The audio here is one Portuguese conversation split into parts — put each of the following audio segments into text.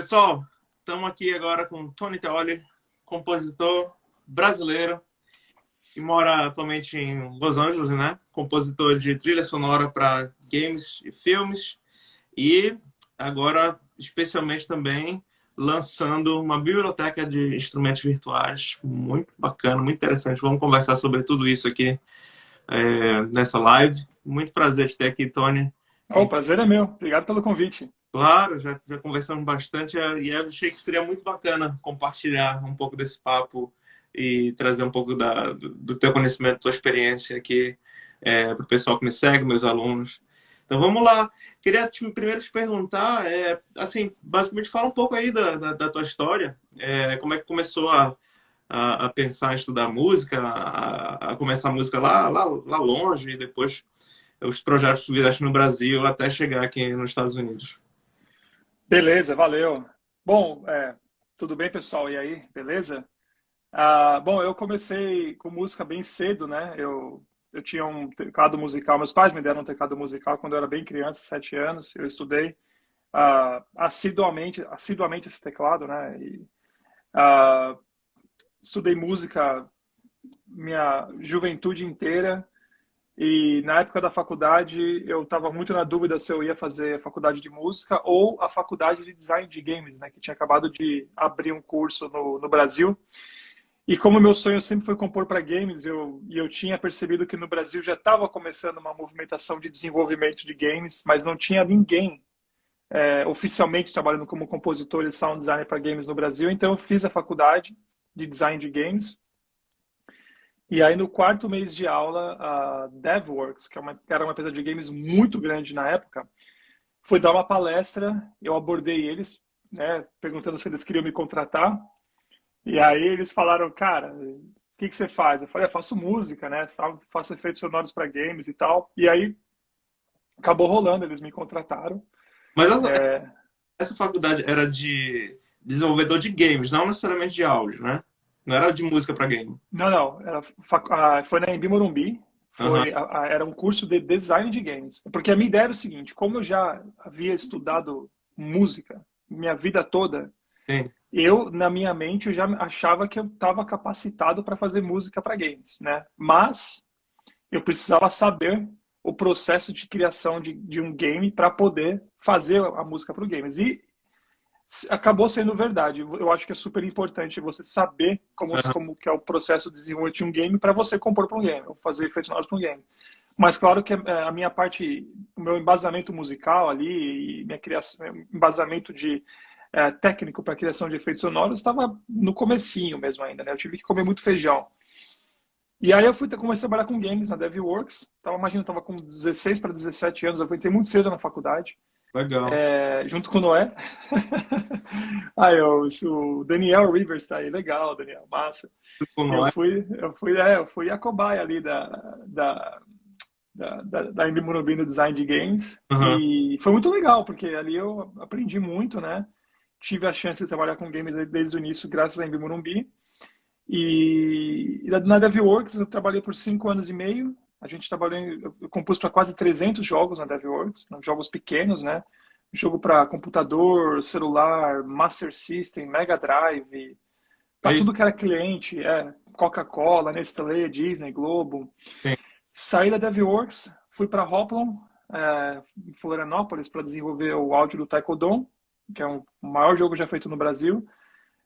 Pessoal, estamos aqui agora com Tony Teoli, compositor brasileiro que mora atualmente em Los Angeles, né? Compositor de trilha sonora para games e filmes e agora, especialmente também, lançando uma biblioteca de instrumentos virtuais muito bacana, muito interessante. Vamos conversar sobre tudo isso aqui nessa live. Muito prazer te ter aqui, Tony. O prazer é meu. Obrigado pelo convite. Claro, já conversamos bastante e eu achei que seria muito bacana compartilhar um pouco desse papo e trazer um pouco do teu conhecimento, tua experiência aqui para o pessoal que me segue, meus alunos. Então vamos lá. Queria primeiro te perguntar, assim, basicamente fala um pouco aí da tua história, como é que começou a pensar em estudar música, a começar a música lá longe e depois os projetos que tu fizeste no Brasil até chegar aqui nos Estados Unidos. Beleza, valeu. Bom, tudo bem, pessoal? E aí, beleza? Bom, eu comecei com música bem cedo, né? Eu tinha um teclado musical, meus pais me deram um teclado musical quando eu era bem criança, 7 anos. Eu estudei assiduamente esse teclado, né? Estudei música minha juventude inteira. E na época da faculdade, eu estava muito na dúvida se eu ia fazer a faculdade de música ou a faculdade de design de games, né? Que tinha acabado de abrir um curso no Brasil. E como meu sonho sempre foi compor para games, eu tinha percebido que no Brasil já estava começando uma movimentação de desenvolvimento de games, mas não tinha ninguém oficialmente trabalhando como compositor e sound designer para games no Brasil. Então eu fiz a faculdade de design de games. E aí, no quarto mês de aula, a DevWorks, que era uma empresa de games muito grande na época, foi dar uma palestra. Eu abordei eles, né, perguntando se eles queriam me contratar. E aí eles falaram, cara, o que você faz? Eu falei, faço música, né, faço efeitos sonoros para games e tal. E aí acabou rolando, eles me contrataram. Mas essa faculdade era de desenvolvedor de games, não necessariamente de áudio, né? Não era de música para game. Não, não, foi na Embi Morumbi. Aham, Era um curso de design de games. Porque a minha ideia era o seguinte, como eu já havia estudado música minha vida toda, sim. na minha mente, eu já achava que eu estava capacitado para fazer música para games, né? Mas eu precisava saber o processo de criação de um game para poder fazer a música para o games. E acabou sendo verdade. Eu acho que é super importante você saber Aham, como que é o processo de desenvolvimento de um game para você compor para um game, ou fazer efeitos sonoros para um game. Mas claro que a minha parte, o meu embasamento musical ali, e minha criação, embasamento de técnico para criação de efeitos sonoros estava no comecinho mesmo ainda, né? Eu tive que comer muito feijão. E aí comecei a trabalhar com games na DevWorks. Imagina, eu estava com 16 para 17 anos, eu entrei muito cedo na faculdade, legal. junto com o Noé. Aí, o Daniel Rivers está aí, legal, Daniel, massa. Não é? Eu fui a cobaia ali da Embi Morumbi no design de games. Aham. E foi muito legal, porque ali eu aprendi muito, né? Tive a chance de trabalhar com games desde o início, graças a Embi Morumbi. E na DevWorks eu trabalhei por 5 anos e meio. A gente trabalhou, eu compus para quase 300 jogos na DevWorks, jogos pequenos, né? Jogo para computador, celular, Master System, Mega Drive, para Aí, tudo que era cliente, Coca-Cola, Nestlé, Disney, Globo. sim. Saí da DevWorks, fui para Hoplon, em Florianópolis, para desenvolver o áudio do Taekwondo, que é o maior jogo já feito no Brasil.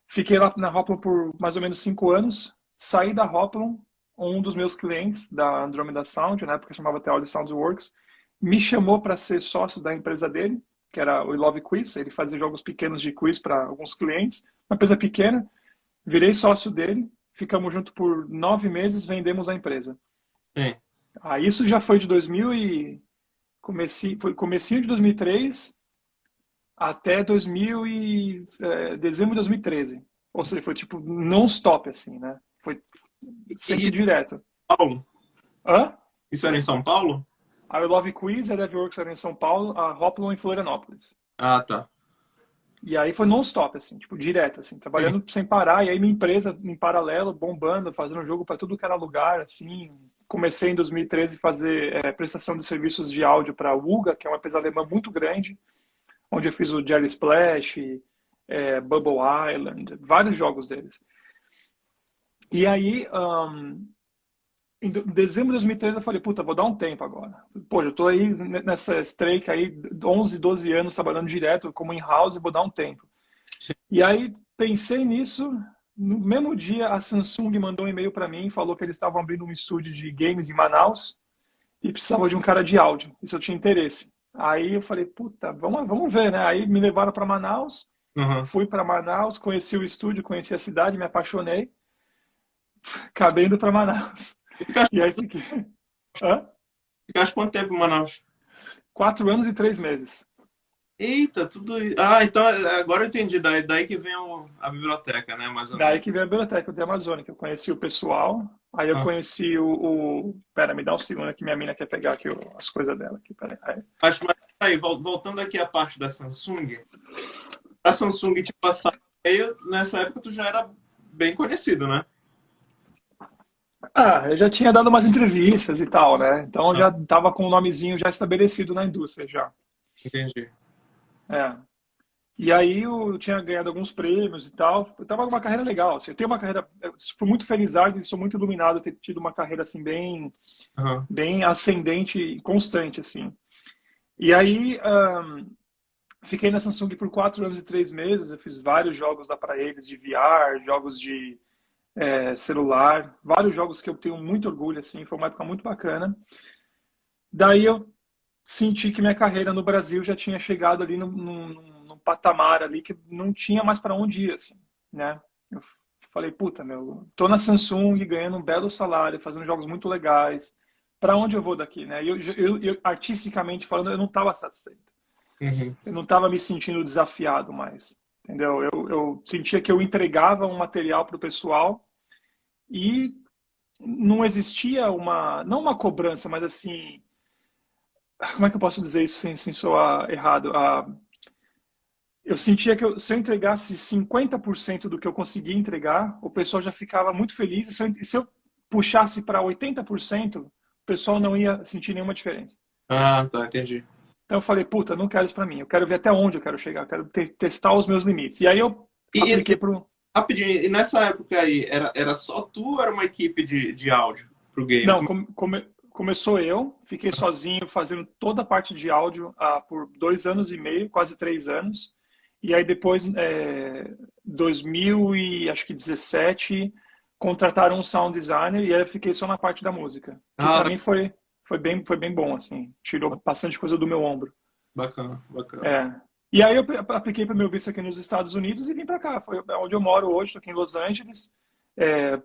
Fiquei lá na Hoplon por mais ou menos 5 anos. Saí da Hoplon, um dos meus clientes da Andromeda Sound, na época chamava Theory Soundworks, me chamou para ser sócio da empresa dele, que era o I Love Quiz. Ele fazia jogos pequenos de quiz para alguns clientes, uma empresa pequena. Virei sócio dele, ficamos juntos por 9 meses, vendemos a empresa. Sim. Isso já foi de 2000 e foi comecinho de 2003 até dezembro de 2013. Ou seja, foi tipo non-stop assim, né? Foi E sempre direto. São Paulo? Hã? Isso era em São Paulo? A I Love Quiz, a DevWorks era em São Paulo, a Hoplon em Florianópolis. Ah, tá. E aí foi non-stop, assim, tipo, direto, assim, Sim. trabalhando sem parar. E aí minha empresa, em paralelo, bombando, fazendo jogo para tudo que era lugar, assim. Comecei em 2013 a fazer prestação de serviços de áudio para a UGA, que é uma empresa alemã muito grande, onde eu fiz o Jelly Splash, Bubble Island, vários jogos deles. E aí, em dezembro de 2013, eu falei, puta, vou dar um tempo agora. Pô, eu tô aí nessa streak aí, 11, 12 anos trabalhando direto como in-house, vou dar um tempo. E aí, pensei nisso, no mesmo dia, a Samsung mandou um e-mail para mim, falou que eles estavam abrindo um estúdio de games em Manaus e precisava de um cara de áudio, e se eu tinha interesse. Aí eu falei, puta, vamos ver, né? Aí me levaram para Manaus, Uhum. fui para Manaus, conheci o estúdio, conheci a cidade, me apaixonei, acabei indo para Manaus. Ficaste, E aí fiquei... Hã? ficaste quanto tempo em Manaus? 4 anos e 3 meses. Eita, tudo. Ah, então agora eu entendi. Daí que vem a biblioteca, né? Mais ou Daí menos. que veio a biblioteca de Amazônia, que eu conheci o pessoal, aí eu Ah. conheci Pera, me dá um segundo que minha mina quer pegar aqui as coisas dela. Aqui, pera aí. Mas aí, voltando aqui à parte da Samsung, a Samsung te passar e-mail, nessa época tu já era bem conhecido, né? Ah, eu já tinha dado umas entrevistas e tal, né? Então eu Ah, já estava com o nomezinho já estabelecido na indústria já. entendi. É. E aí eu tinha ganhado alguns prêmios e tal. Eu tava numa carreira legal, assim. Eu tenho uma carreira, eu fui muito feliz e sou muito iluminado ter tido uma carreira assim Aham. bem ascendente e constante assim. E aí fiquei na Samsung por 4 anos e 3 meses. Eu fiz vários jogos lá para eles de VR, jogos de celular, vários jogos que eu tenho muito orgulho assim. Foi uma época muito bacana. Daí eu senti que minha carreira no Brasil já tinha chegado ali num patamar ali que não tinha mais para onde ir, assim, né? Eu falei, puta, meu, tô na Samsung ganhando um belo salário, fazendo jogos muito legais. Para onde eu vou daqui, né? Artisticamente falando, eu não estava satisfeito. Uhum. Eu não estava me sentindo desafiado mais, entendeu? Eu sentia que eu entregava um material para o pessoal e não existia não uma cobrança, mas assim, como é que eu posso dizer isso sem soar errado? Eu sentia que se eu entregasse 50% do que eu conseguia entregar, o pessoal já ficava muito feliz. E se eu puxasse para 80%, o pessoal não ia sentir nenhuma diferença. Ah, tá, entendi. Então eu falei, puta, não quero isso para mim. Eu quero ver até onde eu quero chegar. Eu quero testar os meus limites. E aí eu E apliquei para o... rapidinho, e nessa época aí, era só tu ou era uma equipe de áudio pro game? Não, começou eu. Fiquei sozinho fazendo toda a parte de áudio por 2 anos e meio, quase 3 anos. E aí depois, 2017, contrataram um sound designer e aí eu fiquei só na parte da música, que para Ah, mim foi bem bom, assim, tirou bastante coisa do meu ombro. bacana, bacana. É. E aí eu apliquei para o meu visto aqui nos Estados Unidos e vim para cá. Foi onde eu moro hoje, estou aqui em Los Angeles. É,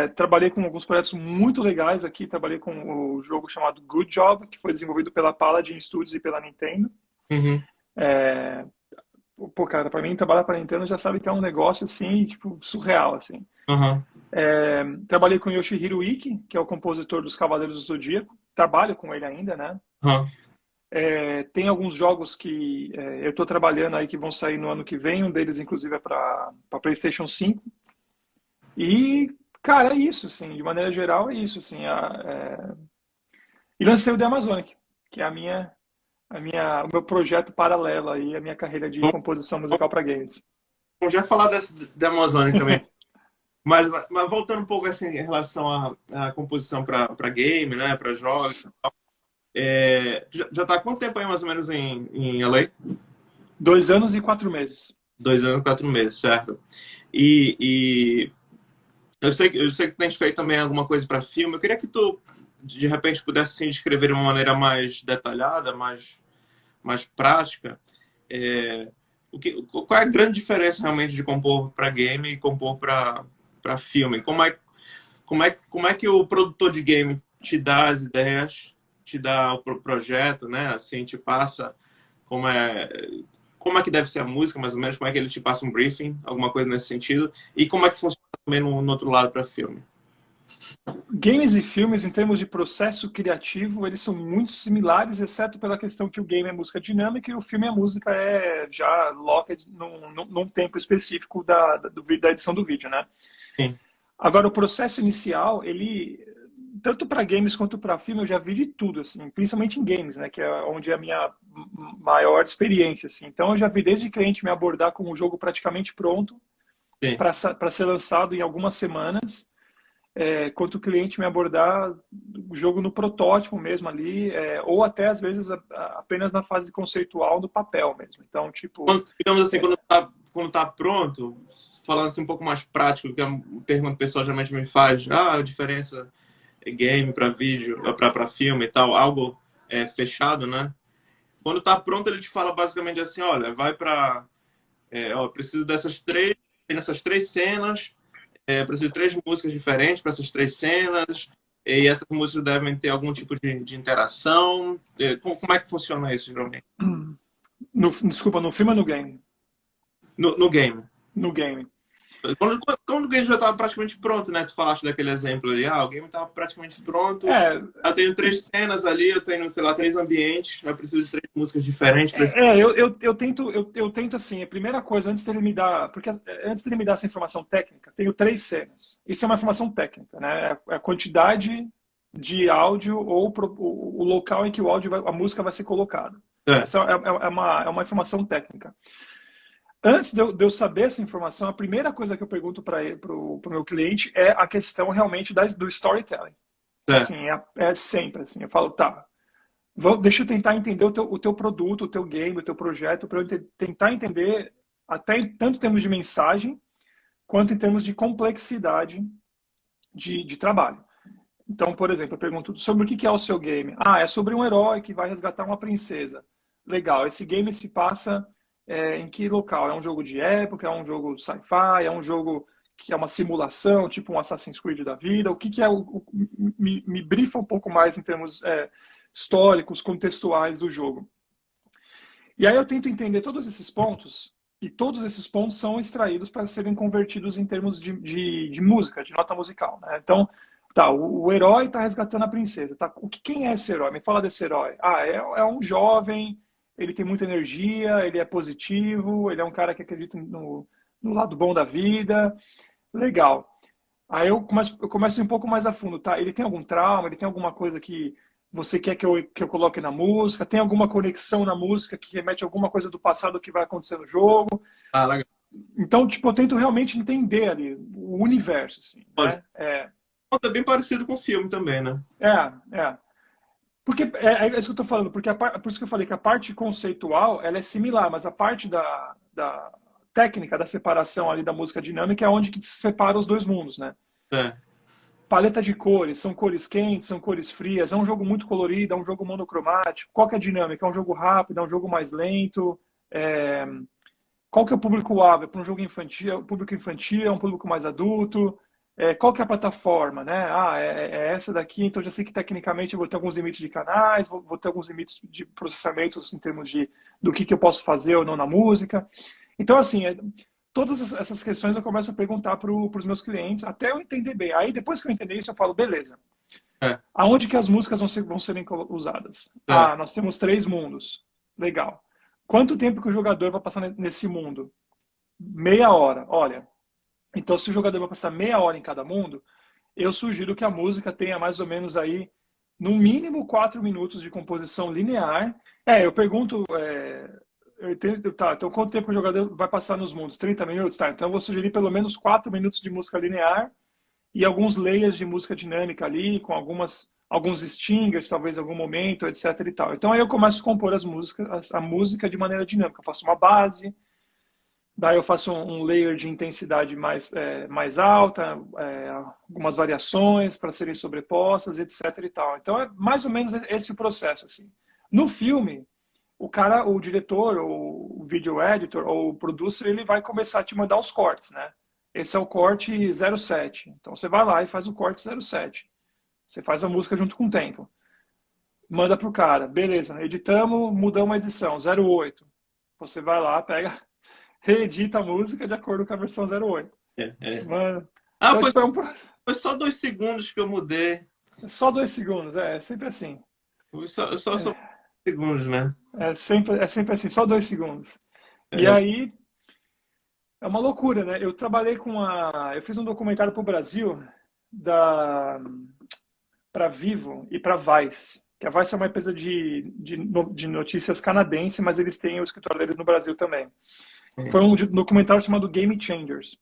trabalhei com alguns projetos muito legais aqui. Trabalhei com o jogo chamado Good Job, que foi desenvolvido pela Paladin Studios e pela Nintendo. Uhum. Pô, cara, pra mim, trabalhar pra Nintendo já sabe que é um negócio, assim, tipo, surreal, assim. Uhum. Trabalhei com Yoshihiro Iki, que é o compositor dos Cavaleiros do Zodíaco. Trabalho com ele ainda, né? Uhum. Tem alguns jogos que eu tô trabalhando aí que vão sair no ano que vem. Um deles, inclusive, é pra PlayStation 5. E, cara, é isso, assim. De maneira geral, é isso, assim. E lancei o The Amazonic, que é o meu projeto paralelo aí, a minha carreira de composição musical para games. Vamos já falar da Amazônia também. Mas voltando um pouco assim em relação à composição para game, né, para jogos, já tá há quanto tempo aí mais ou menos em LA? 2 anos e 4 meses. 2 anos, 4 meses, certo? E eu sei que tu tens feito também alguma coisa para filme. Eu queria que tu de repente pudesse assim, descrever de uma maneira mais detalhada, mais prática. É, qual é a grande diferença realmente de compor para game e compor para filme? Como é que o produtor de game te dá as ideias, te dá o projeto, né? Assim, te passa como é, como é que deve ser a música, mais ou menos, como é que ele te passa um briefing, alguma coisa nesse sentido, e como é que funciona também no outro lado para filme. Games e filmes, em termos de processo criativo, eles são muito similares, exceto pela questão que o game é música dinâmica e o filme a música é já locked num tempo específico da edição do vídeo, né? Sim. Agora, o processo inicial, tanto para games quanto para filme, eu já vi de tudo, assim, principalmente em games, né? Que é onde é a minha maior experiência, assim. Então eu já vi desde cliente me abordar com o jogo praticamente pronto Sim. para ser lançado em algumas semanas, quanto o cliente me abordar o jogo no protótipo mesmo ali, ou até às vezes apenas na fase conceitual do papel mesmo. Então, tipo, Digamos assim, quando tá pronto, falando assim um pouco mais prático, que é uma pergunta que o pessoal geralmente me faz, a diferença é game para vídeo, para filme e tal, algo fechado, né? Quando tá pronto, ele te fala basicamente assim, olha, vai para, preciso nessas três cenas, preciso de três músicas diferentes para essas três cenas, e essas músicas devem ter algum tipo de interação. Como é que funciona isso, geralmente? desculpa, no filme ou no game? No game. No game. Quando o game já estava praticamente pronto, né? Tu falaste daquele exemplo ali, o game estava praticamente pronto. É, Eu tenho três cenas ali, eu tenho, sei lá, três ambientes, eu preciso de três músicas diferentes. eu tento assim, a primeira coisa, antes dele me dar, porque antes dele me dar essa informação técnica, tenho três cenas. Isso é uma informação técnica, né? É a quantidade de áudio ou o local em que o áudio a música vai ser colocada. É, Essa é uma informação técnica. Antes de eu saber essa informação, a primeira coisa que eu pergunto para o meu cliente é a questão realmente do storytelling. é, Assim, é sempre assim. Eu falo, tá, deixa eu tentar entender o teu produto, o teu game, o teu projeto, para eu tentar entender até tanto em termos de mensagem, quanto em termos de complexidade de trabalho. Então, por exemplo, eu pergunto sobre o que é o seu game. É sobre um herói que vai resgatar uma princesa. Legal, esse game se passa em que local? É um jogo de época, é um jogo sci-fi, é um jogo que é uma simulação, tipo um Assassin's Creed da vida? O que é me brifa um pouco mais em termos históricos, contextuais do jogo. E aí eu tento entender todos esses pontos, e todos esses pontos são extraídos para serem convertidos em termos de música, de nota musical. Né? Então, tá, o herói está resgatando a princesa. Tá? Quem é esse herói? Me fala desse herói. É um jovem, ele tem muita energia, ele é positivo, ele é um cara que acredita no lado bom da vida. Legal. Aí eu começo um pouco mais a fundo, tá? Ele tem algum trauma, ele tem alguma coisa que você quer que eu coloque na música? Tem alguma conexão na música que remete a alguma coisa do passado que vai acontecer no jogo? legal. Então, tipo, eu tento realmente entender ali o universo, assim, Pode. né? É bem parecido com o filme também, né? É. Porque é isso que eu tô falando, porque por isso que eu falei que a parte conceitual, ela é similar, mas a parte da técnica, da separação ali da música dinâmica é onde que se separa os dois mundos, né? É. Paleta de cores, são cores quentes, são cores frias, é um jogo muito colorido, é um jogo monocromático. Qual que é a dinâmica? É um jogo rápido, é um jogo mais lento? É... Qual que é o público-alvo? É para um jogo infantil, o público infantil, é um público mais adulto? Qual que é a plataforma, né? É essa daqui, então já sei que tecnicamente eu vou ter alguns limites de canais, vou ter alguns limites de processamentos em termos do que eu posso fazer ou não na música. Então, assim, todas essas questões eu começo a perguntar para os meus clientes até eu entender bem. Aí, depois que eu entender isso, eu falo, beleza, É. aonde que as músicas vão serem usadas? É. Nós temos 3 mundos. Legal. Quanto tempo que o jogador vai passar nesse mundo? Meia hora. Olha, então se o jogador vai passar meia hora em cada mundo, eu sugiro que a música tenha mais ou menos aí, no mínimo, 4 minutos de composição linear. Eu pergunto, tá, então quanto tempo o jogador vai passar nos mundos? 30 minutos? Tá, então eu vou sugerir pelo menos 4 minutos de música linear e alguns layers de música dinâmica ali, com alguns stingers, talvez em algum momento, etc e tal. Então aí eu começo a compor a música de maneira dinâmica. Eu faço uma base, daí eu faço um layer de intensidade mais alta, algumas variações para serem sobrepostas, etc e tal. Então é mais ou menos esse o processo, assim. No filme, o diretor, ou o video editor, ou o producer, ele vai começar a te mandar os cortes, né? Esse é o corte 07. Então você vai lá e faz o corte 07. Você faz a música junto com o tempo. Manda pro cara. Beleza, editamos, mudamos a edição, 08. Você vai lá, pega, reedita a música de acordo com a versão 08. Mano. Então, Foi, tipo, foi só 2 segundos que eu mudei. só 2 segundos, é sempre assim. Foi só 2 segundos, né? É sempre assim, só 2 segundos. E É. aí, é uma loucura, né? Eu trabalhei eu fiz um documentário pro Brasil para Vivo e para Vice. que a Vice é uma empresa de notícias canadense, mas eles têm o escritório deles no Brasil também. Foi um documentário chamado Game Changers.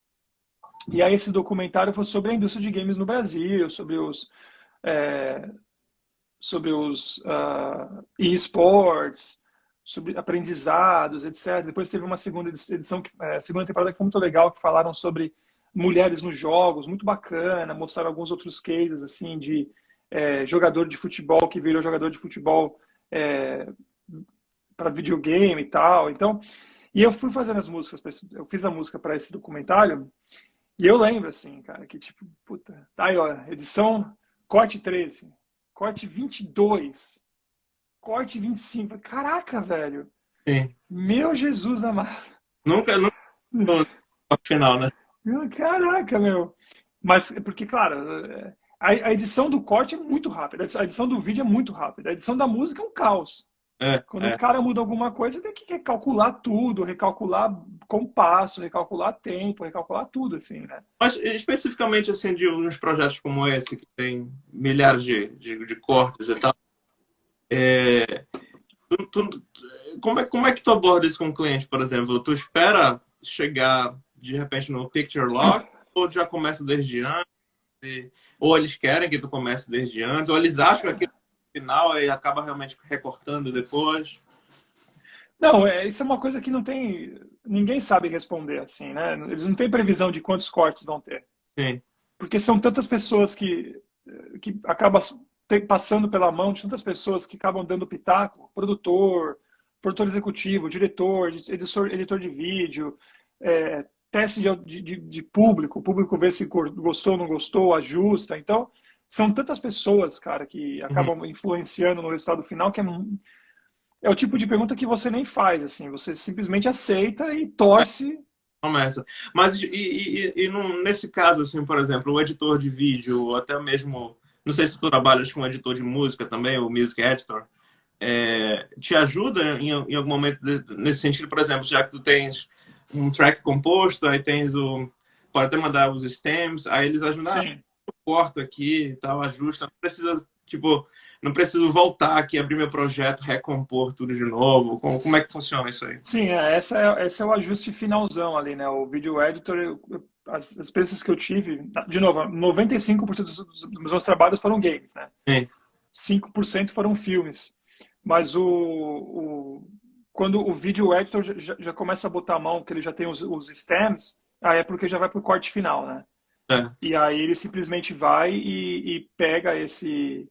E aí esse documentário foi sobre a indústria de games no Brasil, sobre os esports, sobre aprendizados, etc. Depois teve uma segunda edição, segunda temporada que foi muito legal, que falaram sobre mulheres nos jogos, muito bacana, mostraram alguns outros cases assim de jogador de futebol que virou jogador de futebol para videogame e tal. Então, e eu fui fazendo as músicas, eu fiz a música para esse documentário, e eu lembro assim, cara, que tipo, puta, tá aí, ó, edição corte 13, corte 22, corte 25. Caraca, velho. Sim. Meu Jesus amado. Nunca no final, né? Caraca, meu. Mas, porque, claro, a edição do corte é muito rápida, a edição do vídeo é muito rápida, a edição da música é um caos. Quando o cara muda alguma coisa, tem que recalcular tudo, recalcular compasso, recalcular tempo, recalcular tudo, assim, né? Mas especificamente, assim, de uns projetos como esse, que tem milhares de cortes e tal, como é que tu aborda isso com o cliente, por exemplo? Tu espera chegar, de repente, no picture lock, ou já começa desde antes? Ou eles querem que tu comece desde antes, ou eles acham que aquilo no final e acaba realmente recortando depois? Não, isso é uma coisa que não tem. Ninguém sabe responder assim, né? Eles não têm previsão de quantos cortes vão ter. Sim. Porque são tantas pessoas que acabam passando pela mão de tantas pessoas que acabam dando pitaco, produtor executivo, diretor, editor de vídeo, teste de público, o público vê se gostou ou não gostou, ajusta. Então, são tantas pessoas, cara, que acabam influenciando no resultado final que é o tipo de pergunta que você nem faz, assim, você simplesmente aceita e torce. Começa. Mas nesse caso, assim, por exemplo, o editor de vídeo, ou até mesmo, não sei se tu trabalhas com um editor de música também, o Music Editor, te ajuda em algum momento nesse sentido, por exemplo, já que tu tens um track composto, aí pode até mandar os stems, aí eles ajudam, corta aqui e tal, ajusta, não precisa, tipo, não preciso voltar aqui, abrir meu projeto, recompor tudo de novo. Como é que funciona isso aí? Sim, esse é o ajuste finalzão ali, né? O Video Editor, as experiências que eu tive, de novo, 95% dos meus trabalhos foram games, né? Sim. 5% foram filmes. Mas quando o Video Editor já começa a botar a mão, que ele já tem os stems, aí é porque já vai pro corte final, né? E aí ele simplesmente vai e pega esses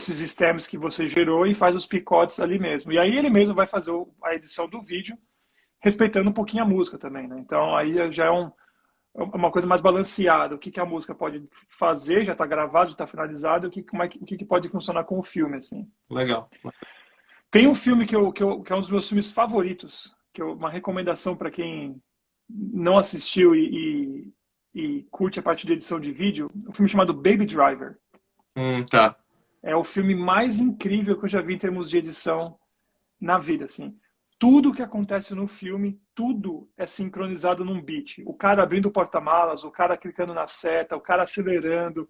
stems que você gerou e faz os picotes ali mesmo. E aí ele mesmo vai fazer a edição do vídeo, respeitando um pouquinho a música também, né? Então aí já é uma coisa mais balanceada. O que a música pode fazer, já está gravado, já está finalizado, o que pode funcionar com o filme, assim. Legal. Tem um filme que é um dos meus filmes favoritos, que é uma recomendação para quem não assistiu e curte a parte de edição de vídeo, um filme chamado Baby Driver. Tá. É o filme mais incrível que eu já vi em termos de edição na vida, assim. Tudo que acontece no filme, tudo é sincronizado num beat. O cara abrindo o porta-malas, o cara clicando na seta, o cara acelerando,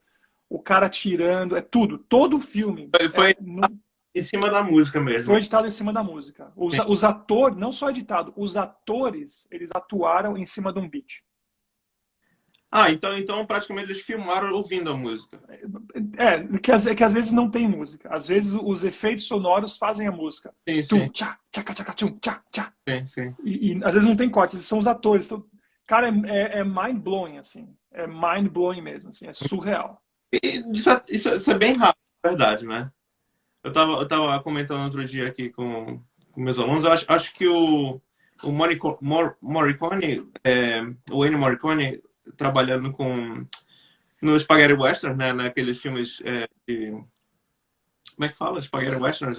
o cara tirando, é tudo. Todo o filme. Foi em cima da música mesmo. Foi editado em cima da música. Os atores, não só editado, os atores, eles atuaram em cima de um beat. Então praticamente eles filmaram ouvindo a música. Que às vezes não tem música. Às vezes os efeitos sonoros fazem a música. Sim. Tum, tchá, tchaca, tchaca, tchum, tchá, tchá. Sim. E às vezes não tem cortes, são os atores. Então, cara, é mind-blowing, assim. É mind-blowing mesmo, assim. É surreal. Isso é bem rápido, na verdade, né? Eu tava comentando outro dia aqui com meus alunos. Eu acho que o Morricone, o Ennio Morricone, trabalhando no Spaghetti Western, né? Naqueles filmes como é que fala? Spaghetti Westerns?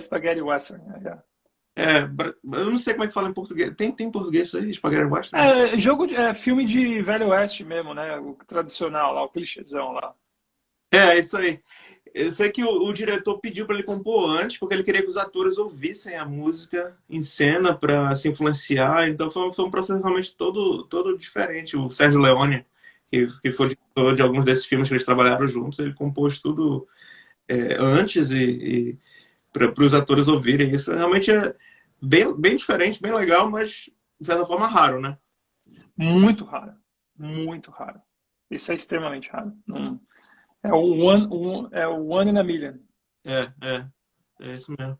Spaghetti Western. Eu não sei como é que fala em português. Tem em português isso aí? Spaghetti Western? Filme de Velho Oeste mesmo, né? O tradicional lá, o clichêzão lá. Isso aí. Eu sei que o diretor pediu para ele compor antes, porque ele queria que os atores ouvissem a música em cena para se influenciar. Então foi um processo realmente todo diferente. O Sergio Leone, que foi o diretor de alguns desses filmes que eles trabalharam juntos, ele compôs tudo antes e para os atores ouvirem isso. Realmente é bem diferente, bem legal, mas de certa forma raro, né? Muito raro. Muito raro. Isso é extremamente raro. É o one in a million. É, é, é isso mesmo.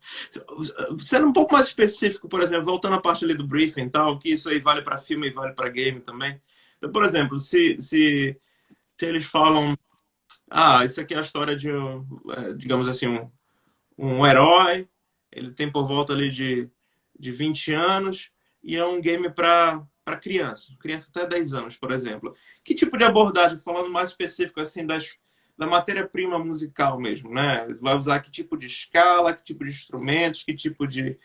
Sendo um pouco mais específico, por exemplo, voltando à parte ali do briefing e tal, que isso aí vale para filme e vale para game também. Então, por exemplo, se eles falam, isso aqui é a história de, digamos assim, um herói, ele tem por volta ali de 20 anos e é um game para criança até 10 anos, por exemplo. Que tipo de abordagem, falando mais específico assim da matéria-prima musical mesmo, né? Vai usar que tipo de escala, que tipo de instrumentos, que tipo de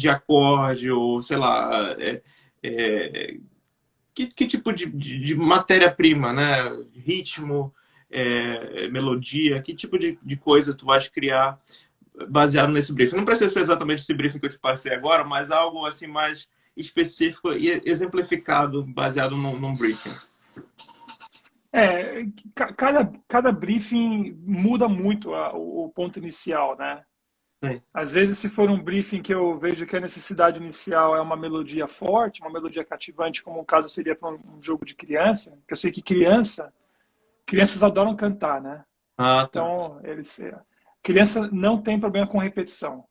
acorde, ou sei lá, que tipo de matéria-prima, né? Ritmo, melodia, que tipo de coisa tu vais criar baseado nesse briefing. Não precisa ser exatamente esse briefing que eu te passei agora, mas algo assim mais específico e exemplificado baseado num briefing. Cada briefing muda muito o ponto inicial, né? Sim. Às vezes, se for um briefing que eu vejo que a necessidade inicial é uma melodia forte, uma melodia cativante, como o caso seria para um jogo de criança, que eu sei que crianças adoram cantar, né? Ah, tá. Então, criança não tem problema com repetição.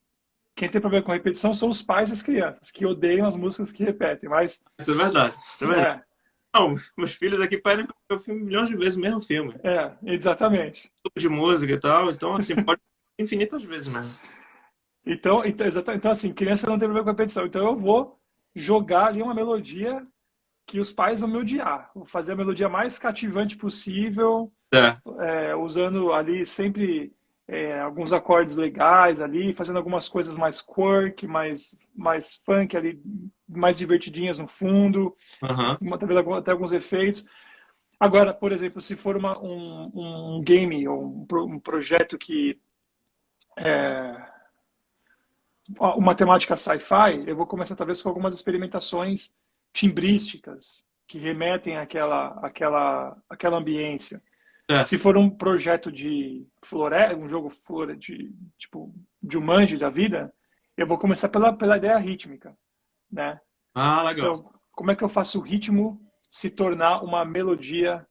Quem tem problema com repetição são os pais das crianças, que odeiam as músicas que repetem, mas Isso é verdade. Isso é verdade. é, Não, meus filhos aqui pedem para eu filme milhões de vezes o mesmo filme. exatamente. Tipo de música e tal, então assim, pode infinitas vezes mesmo. Então, assim, criança não tem problema com repetição. Então eu vou jogar ali uma melodia que os pais vão me odiar. Vou fazer a melodia mais cativante possível, É. usando ali sempre alguns acordes legais ali, fazendo algumas coisas mais quirk, mais funk ali, mais divertidinhas no fundo, Uhum. talvez até alguns efeitos. Agora, por exemplo, se for um game ou um projeto que uma temática sci-fi, eu vou começar talvez com algumas experimentações timbrísticas que remetem àquela ambiência. É. Se for um projeto de floresta, um jogo de tipo Jumanji da vida, eu vou começar pela ideia rítmica, né? Ah, legal. Então, como é que eu faço o ritmo se tornar uma melodia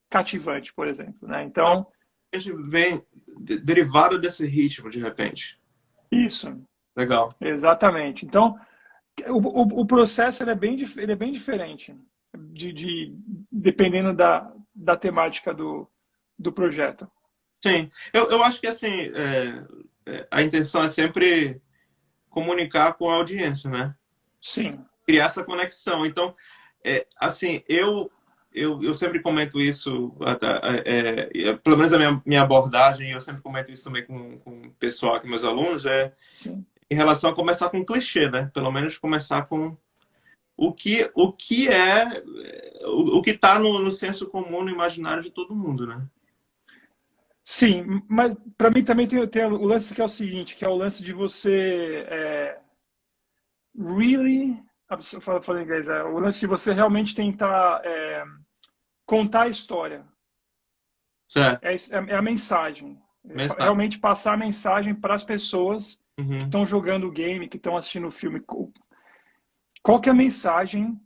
cativante, por exemplo, né? Então, A gente vem derivado desse ritmo, de repente. isso, Legal. exatamente. Então, o processo ele é bem diferente dependendo da temática do projeto. Sim, eu acho que assim, a intenção é sempre comunicar com a audiência, né? Sim, Criar essa conexão. Então, assim, eu sempre comento isso, pelo menos a minha abordagem, eu sempre comento isso também com o pessoal aqui, meus alunos, sim. em relação a começar com um clichê, né? Pelo menos começar com o que está no senso comum, no imaginário de todo mundo, né? Sim, mas para mim também tem o lance que é o seguinte, que é o lance de você really, falei em inglês, o lance de você realmente tentar contar a história. Certo. É a mensagem. Mensagem. Realmente passar a mensagem para as pessoas que Uhum. estão jogando o game, que estão assistindo o filme. Qual que é a mensagem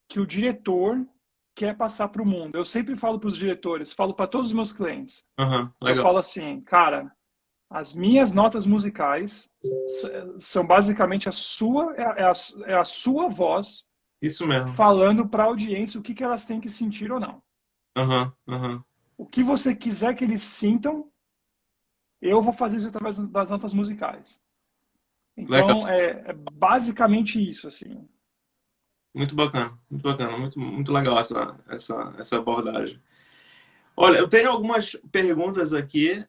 que o diretor quer passar para o mundo? Eu sempre falo para os diretores, falo para todos os meus clientes. Uhum. Eu Legal. falo assim, cara, as minhas notas musicais são basicamente a sua voz Isso mesmo. falando para a audiência o que elas têm que sentir ou não. Uhum. Uhum. O que você quiser que eles sintam, eu vou fazer isso através das notas musicais. Legal. Então, é basicamente isso, assim. Muito bacana, muito legal essa abordagem. Olha, eu tenho algumas perguntas aqui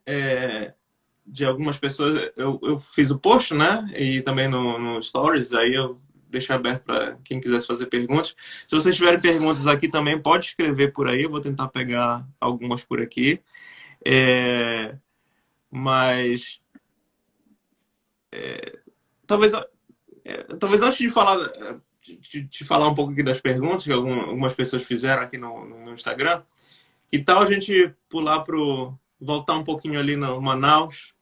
de algumas pessoas. Eu fiz o post, né? E também no Stories, aí eu deixo aberto para quem quisesse fazer perguntas. Se vocês tiverem perguntas aqui também, pode escrever por aí, eu vou tentar pegar algumas por aqui. Mas talvez, talvez antes de falar, de falar um pouco aqui das perguntas que algumas pessoas fizeram aqui no Instagram, que tal a gente pular voltar um pouquinho ali no Manaus,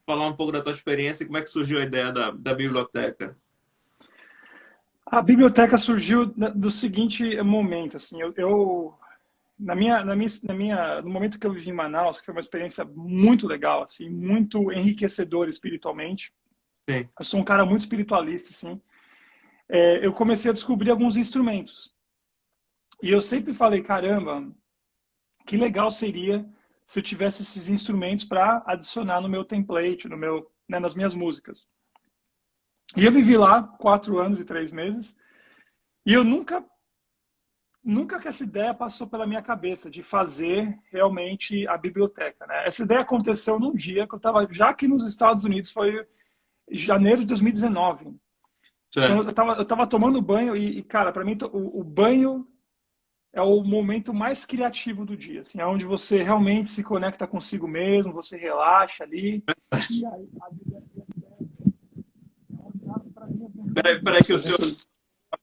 falar um pouco da tua experiência e como é que surgiu a ideia da biblioteca. A biblioteca surgiu do seguinte momento, assim, no momento que eu vivi em Manaus, que foi uma experiência muito legal, assim, muito enriquecedora espiritualmente. Sim, Eu sou um cara muito espiritualista, assim. Eu comecei a descobrir alguns instrumentos. E eu sempre falei, caramba, que legal seria se eu tivesse esses instrumentos para adicionar no meu template, né, nas minhas músicas. E eu vivi lá 4 anos e 3 meses, e eu nunca que essa ideia passou pela minha cabeça de fazer realmente a biblioteca, né? Essa ideia aconteceu num dia que eu estava já aqui nos Estados Unidos, foi em janeiro de 2019. Então certo. eu tava tomando banho cara, para mim o banho é o momento mais criativo do dia, assim, é onde você realmente se conecta consigo mesmo, você relaxa ali. E aí, as ideias, é onde nasce para mim as Peraí que por o senhor exemplo,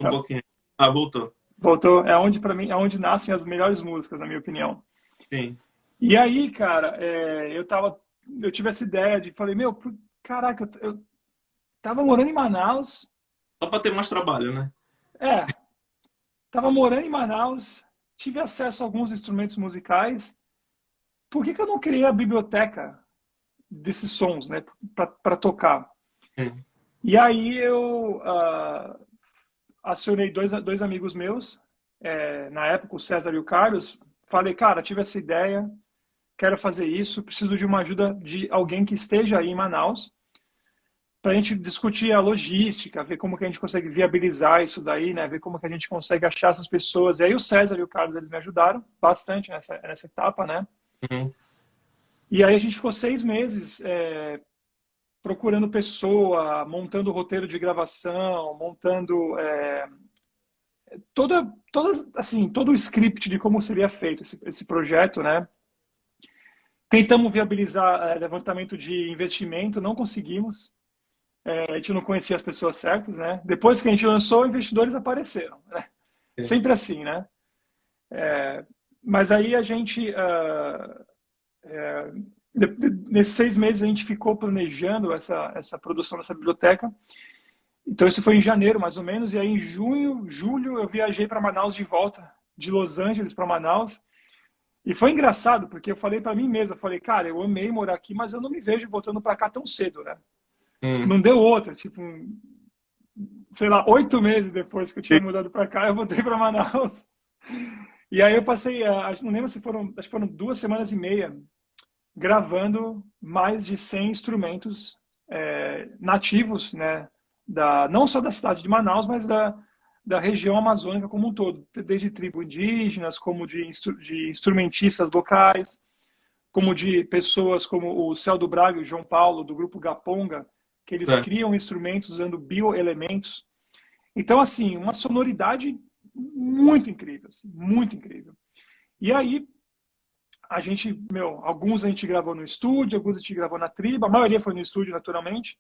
um pouquinho. Ah, voltou. voltou, é onde para mim, é onde nascem as melhores músicas, na minha opinião. Sim. E aí, cara, eu tive essa ideia de, falei, meu, caraca, eu tava morando em Manaus, Só para ter mais trabalho, né? é, tava morando em Manaus, tive acesso a alguns instrumentos musicais, por que que eu não criei a biblioteca desses sons, né, para tocar? Sim. E aí eu acionei dois amigos meus, na época o César e o Carlos, falei, cara, tive essa ideia, quero fazer isso, preciso de uma ajuda de alguém que esteja aí em Manaus, para a gente discutir a logística, ver como que a gente consegue viabilizar isso daí, né? Ver como que a gente consegue achar essas pessoas. E aí o César e o Carlos, eles me ajudaram bastante nessa etapa, né? Uhum. E aí a gente ficou 6 meses procurando pessoa, montando o roteiro de gravação, montando assim, todo o script de como seria feito esse projeto, né? Tentamos viabilizar levantamento de investimento, não conseguimos. A gente não conhecia as pessoas certas, né? Depois que a gente lançou, investidores apareceram, né? Sim. Sempre assim, né? Mas aí a gente, nesses 6 meses, a gente ficou planejando essa produção dessa biblioteca. Então isso foi em janeiro, mais ou menos, e aí em junho, julho, eu viajei para Manaus de volta, de Los Angeles para Manaus. E foi engraçado, porque eu falei para mim mesmo, eu falei, cara, eu amei morar aqui, mas eu não me vejo voltando para cá tão cedo, né? Hum. Não deu outra, tipo, sei lá, 8 meses depois que eu tinha Sim. mudado para cá, eu voltei para Manaus. E aí eu passei, não lembro se foram, acho que foram 2 semanas e meia, gravando mais de 100 instrumentos nativos, né, não só da cidade de Manaus, mas da região amazônica como um todo, desde tribos indígenas, como de instrumentistas locais, como de pessoas como o Celdo Braga e o João Paulo, do grupo Gaponga, que eles Certo. criam instrumentos usando bioelementos. Então, assim, uma sonoridade muito incrível, assim, muito incrível. E aí, alguns a gente gravou no estúdio, alguns a gente gravou na tribo, a maioria foi no estúdio, naturalmente.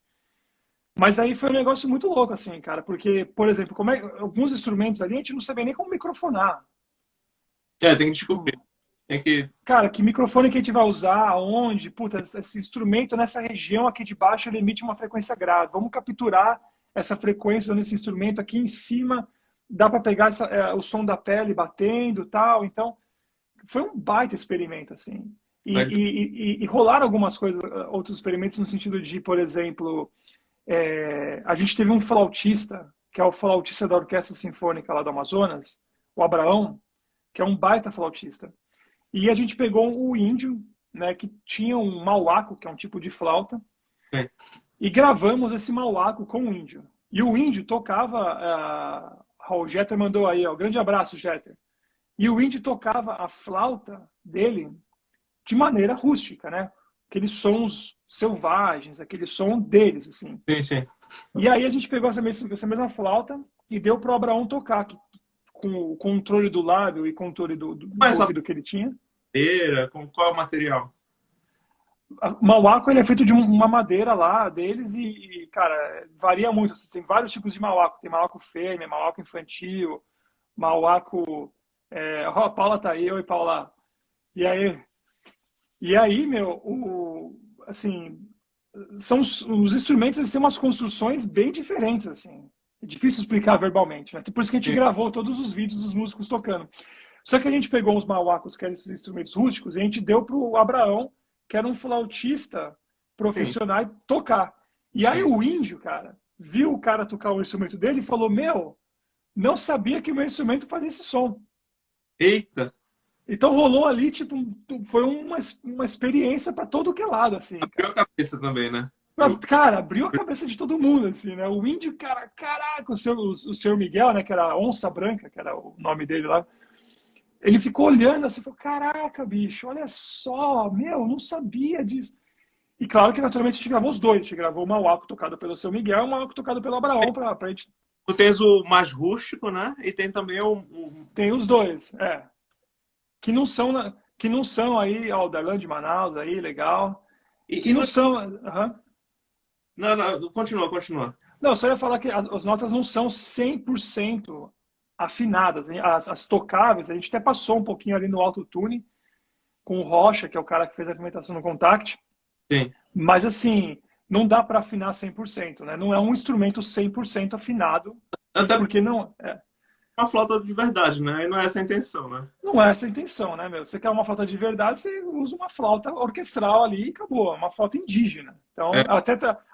Mas aí foi um negócio muito louco, assim, cara, porque, por exemplo, alguns instrumentos ali a gente não sabia nem como microfonar. Tem que descobrir. Tipo, Tem que. cara, que microfone que a gente vai usar, aonde? Puta, esse instrumento nessa região aqui de baixo ele emite uma frequência grave. Vamos capturar essa frequência nesse instrumento aqui em cima. Dá para pegar o som da pele batendo, tal. Então, foi um baita experimento, assim. E rolaram algumas coisas, outros experimentos no sentido de, por exemplo, a gente teve um flautista, que é o flautista da Orquestra Sinfônica lá do Amazonas, o Abraão, que é um baita flautista. E a gente pegou o índio, né, que tinha um mauaco, que é um tipo de flauta, Sim. e gravamos esse mauaco com o índio. E o índio tocava, o Jeter mandou aí, ó, grande abraço, Jeter. E o índio tocava a flauta dele de maneira rústica, né? Aqueles sons selvagens, aquele som deles, assim. Sim, sim. E aí a gente pegou essa mesma flauta e deu para o Abraão tocar, com o controle do lábio e controle do Mas a ouvido que ele tinha. madeira, com qual é o material? O Mauaco ele é feito de uma madeira lá deles cara, varia muito. Tem vários tipos de Mauaco. Tem Mauaco fêmea, Mauaco infantil, Mauaco... a Paula tá aí. Oi, Paula. E aí? E aí, meu, assim, os instrumentos, eles têm umas construções bem diferentes, assim. É difícil explicar verbalmente, né? Por isso que a gente Sim, gravou todos os vídeos dos músicos tocando. Só que a gente pegou uns mauacos, que eram esses instrumentos rústicos, e a gente deu pro Abraão, que era um flautista sim, profissional, tocar. E aí sim. o índio, cara, viu o cara tocar o instrumento dele e falou: Meu, não sabia que o meu instrumento fazia esse som. Eita, Então rolou ali, tipo, foi uma experiência para todo que é lado, assim, abriu cara. a cabeça também, né? Mas, cara, abriu a cabeça de todo mundo, assim, né? O índio, cara, caraca, o senhor Miguel, né, que era a Onça Branca, que era o nome dele lá, ele ficou olhando assim, falou, caraca, bicho, olha só, meu, não sabia disso. E claro que, naturalmente, a gente gravou os dois. A gente gravou o Mauaco tocado pelo seu Miguel e o Mauaco tocado pelo Abraão, pra gente... Tu tens o mais rústico, né? E tem também o... Tem os dois, que não são, que não são aí, ó, o Darlan de Manaus aí, legal, que E não não, são... Uhum. não, não, continua, continua. Não, só ia falar que as notas não são 100% afinadas. Hein? As tocáveis, a gente até passou um pouquinho ali no autotune com o Rocha, que é o cara que fez a implementação no Contact. Sim. Mas, assim, não dá para afinar 100%, né? Não é um instrumento 100% afinado, Até porque porque não, é uma flauta de verdade, né? E não é essa a intenção, né? não é essa a intenção, né, meu? Você quer uma flauta de verdade, você usa uma flauta orquestral ali e acabou, uma flauta indígena. É. Então,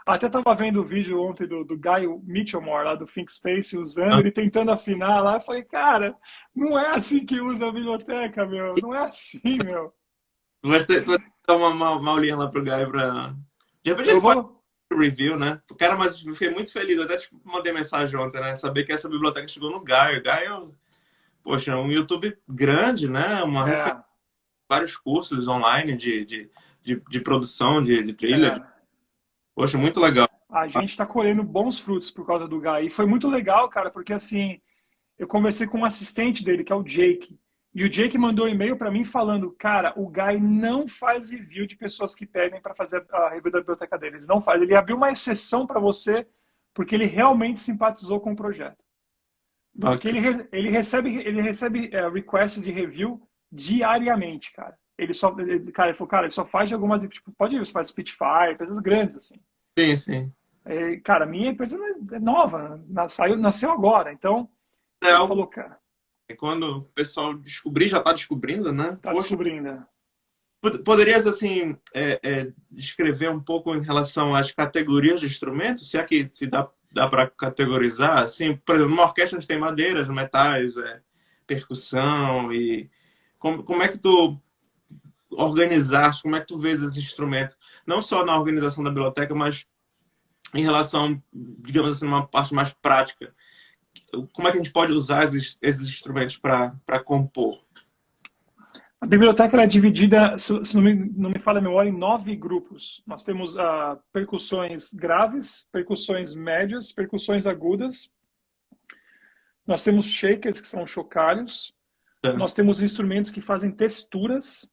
até tava vendo o vídeo ontem do Guy Mitchellmore, lá do Think Space, usando, ele tentando afinar lá. Eu falei, cara, não é assim que usa a biblioteca, meu. Não é assim, meu. Tu vai dar uma aulinha lá pro Guy pra... De repente Eu ele faz vou. um review, né? O cara, mas eu fiquei muito feliz. Eu até te mandei mensagem ontem, né? Saber que essa biblioteca chegou no Guy. O Guy é poxa, um YouTube grande, né? Uma referência, É, vários cursos online de produção, de trilha. é. Poxa, muito legal. A gente está colhendo bons frutos por causa do Guy. E foi muito legal, cara, porque assim, eu conversei com um assistente dele, que é o Jake. E o Jake mandou um e-mail para mim falando, cara, o Guy não faz review de pessoas que pedem para fazer a review da biblioteca deles. Não faz. Ele abriu uma exceção para você porque ele realmente simpatizou com o projeto. Porque Bacana. ele recebe request de review diariamente, cara. Cara, ele falou, cara, ele só faz de algumas, tipo, pode ir, você faz Spitfire, empresas grandes, assim. Sim, sim. Cara, a minha empresa é nova, nasceu agora. Então, É ele algo falou, cara, que quando o pessoal descobrir, já está descobrindo, né? tá Poxa, descobrindo. poderias, assim, descrever um pouco em relação às categorias de instrumentos? Se é que se dá para categorizar? Assim, por exemplo, numa orquestra a gente tem madeiras, metais, percussão e... Como é que tu organizaste, como é que tu vês esses instrumentos? Não só na organização da biblioteca, mas em relação, digamos assim, uma parte mais prática. Como é que a gente pode usar esses instrumentos para compor? A biblioteca ela é dividida, se não me falha a memória, em 9 grupos. Nós temos percussões graves, percussões médias, percussões agudas. Nós temos shakers, que são chocalhos. Tá? Nós temos instrumentos que fazem texturas,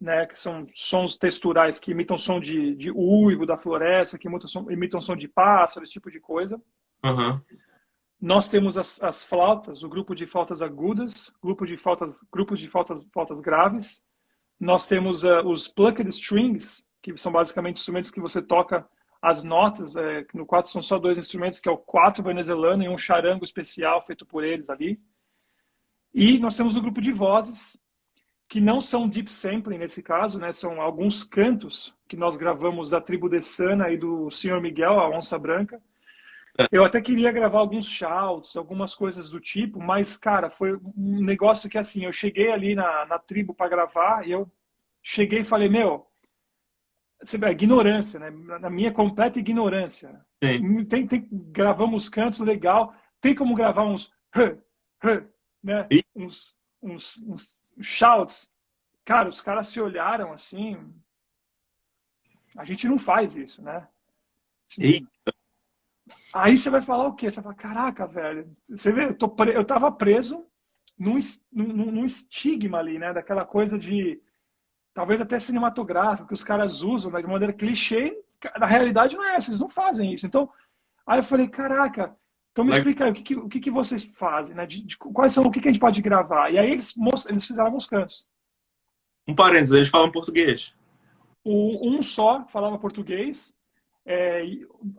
né, que são sons texturais que imitam som de uivo da floresta, que imitam som de pássaro, esse tipo de coisa. Uhum. Nós temos as flautas, o grupo de flautas agudas, grupos de flautas graves. Nós temos os plucked strings, que são basicamente instrumentos que você toca as notas. No quadro são só 2 instrumentos, que é o quatro venezuelano e um charango especial feito por eles ali. E nós temos o grupo de vozes, que não são deep sampling nesse caso, né? São alguns cantos que nós gravamos da tribo de Sana e do Senhor Miguel, a Onça Branca. Eu até queria gravar alguns shouts, algumas coisas do tipo, mas, cara, foi um negócio que, assim, eu cheguei ali na tribo para gravar e eu cheguei e falei, meu, você vê, ignorância, né? Na minha completa ignorância. Sim. Gravamos cantos, legal. Tem como gravar uns, né? E, Uns shouts. Cara, os caras se olharam assim. A gente não faz isso, né? e, Aí você vai falar o quê? Você vai falar, caraca, velho. Você vê, eu tava preso num estigma ali, né? Daquela coisa de, talvez até cinematográfico, que os caras usam, né, de maneira clichê. Na realidade não é essa, eles não fazem isso. Então, aí eu falei, caraca, então me explica aí, o que vocês fazem, né? Quais são, o que a gente pode gravar? E aí eles fizeram alguns cantos. Um parênteses, eles falam português. Um só falava português,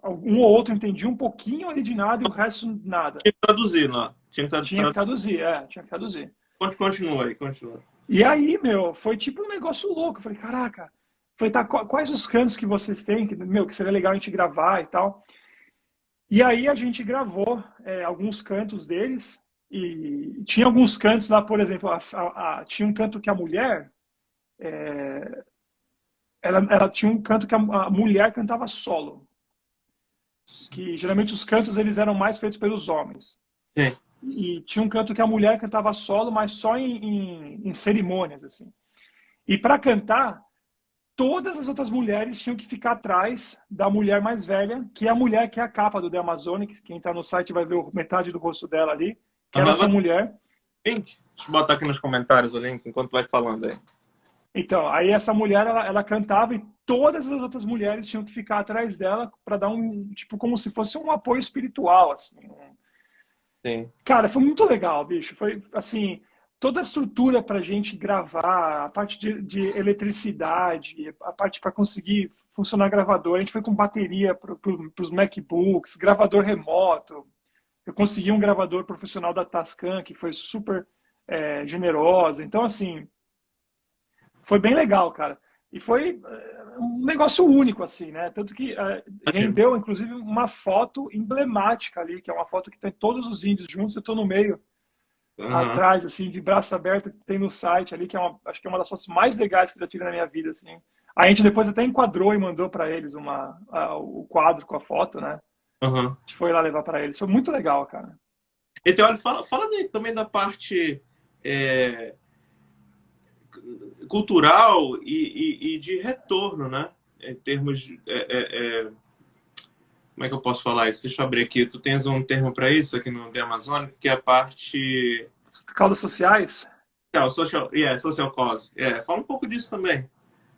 um ou outro entendia um pouquinho ali de nada e o resto nada. Tinha que traduzir lá. Tinha que Tinha que traduzir, tinha que traduzir. Continua aí, continua. E aí, meu, foi tipo um negócio louco. Eu falei, caraca, falei, tá, quais os cantos que vocês têm, que seria legal a gente gravar e tal. E aí a gente gravou alguns cantos deles, e tinha alguns cantos lá, por exemplo, tinha um canto que a mulher, ela tinha um canto que a mulher cantava solo, que geralmente os cantos eles eram mais feitos pelos homens. Sim. E tinha um canto que a mulher cantava solo, mas só em cerimônias, assim. E para cantar, todas as outras mulheres tinham que ficar atrás da mulher mais velha, que é a mulher que é a capa do The Amazonic. Quem está no site vai ver metade do rosto dela ali, que era essa mulher. Link? Deixa eu botar aqui nos comentários o link enquanto vai falando aí. Então, aí essa mulher, ela cantava e todas as outras mulheres tinham que ficar atrás dela para dar tipo, como se fosse um apoio espiritual, assim. Sim. Cara, foi muito legal, bicho. Foi, assim, toda a estrutura para a gente gravar, a parte de eletricidade, a parte para conseguir funcionar gravador. A gente foi com bateria para os MacBooks, gravador remoto. Eu consegui um gravador profissional da Tascam, que foi super generosa. Então, assim, foi bem legal, cara. E foi um negócio único, assim, né? Tanto que rendeu, inclusive, uma foto emblemática ali, que é uma foto que tem todos os índios juntos, eu estou no meio, atrás, assim, de braço aberto, que tem no site ali, que acho que é uma das fotos mais legais que eu já tive na minha vida, assim. A gente depois até enquadrou e mandou para eles o quadro com a foto, né? Uhum. A gente foi lá levar para eles. Foi muito legal, cara. Então, olha, fala também da parte cultural e de retorno, né? Em termos de, como é que eu posso falar isso? Deixa eu abrir aqui. Tu tens um termo para isso aqui no The Amazonic, que é a parte... Causas sociais? Social cause. Fala um pouco disso também.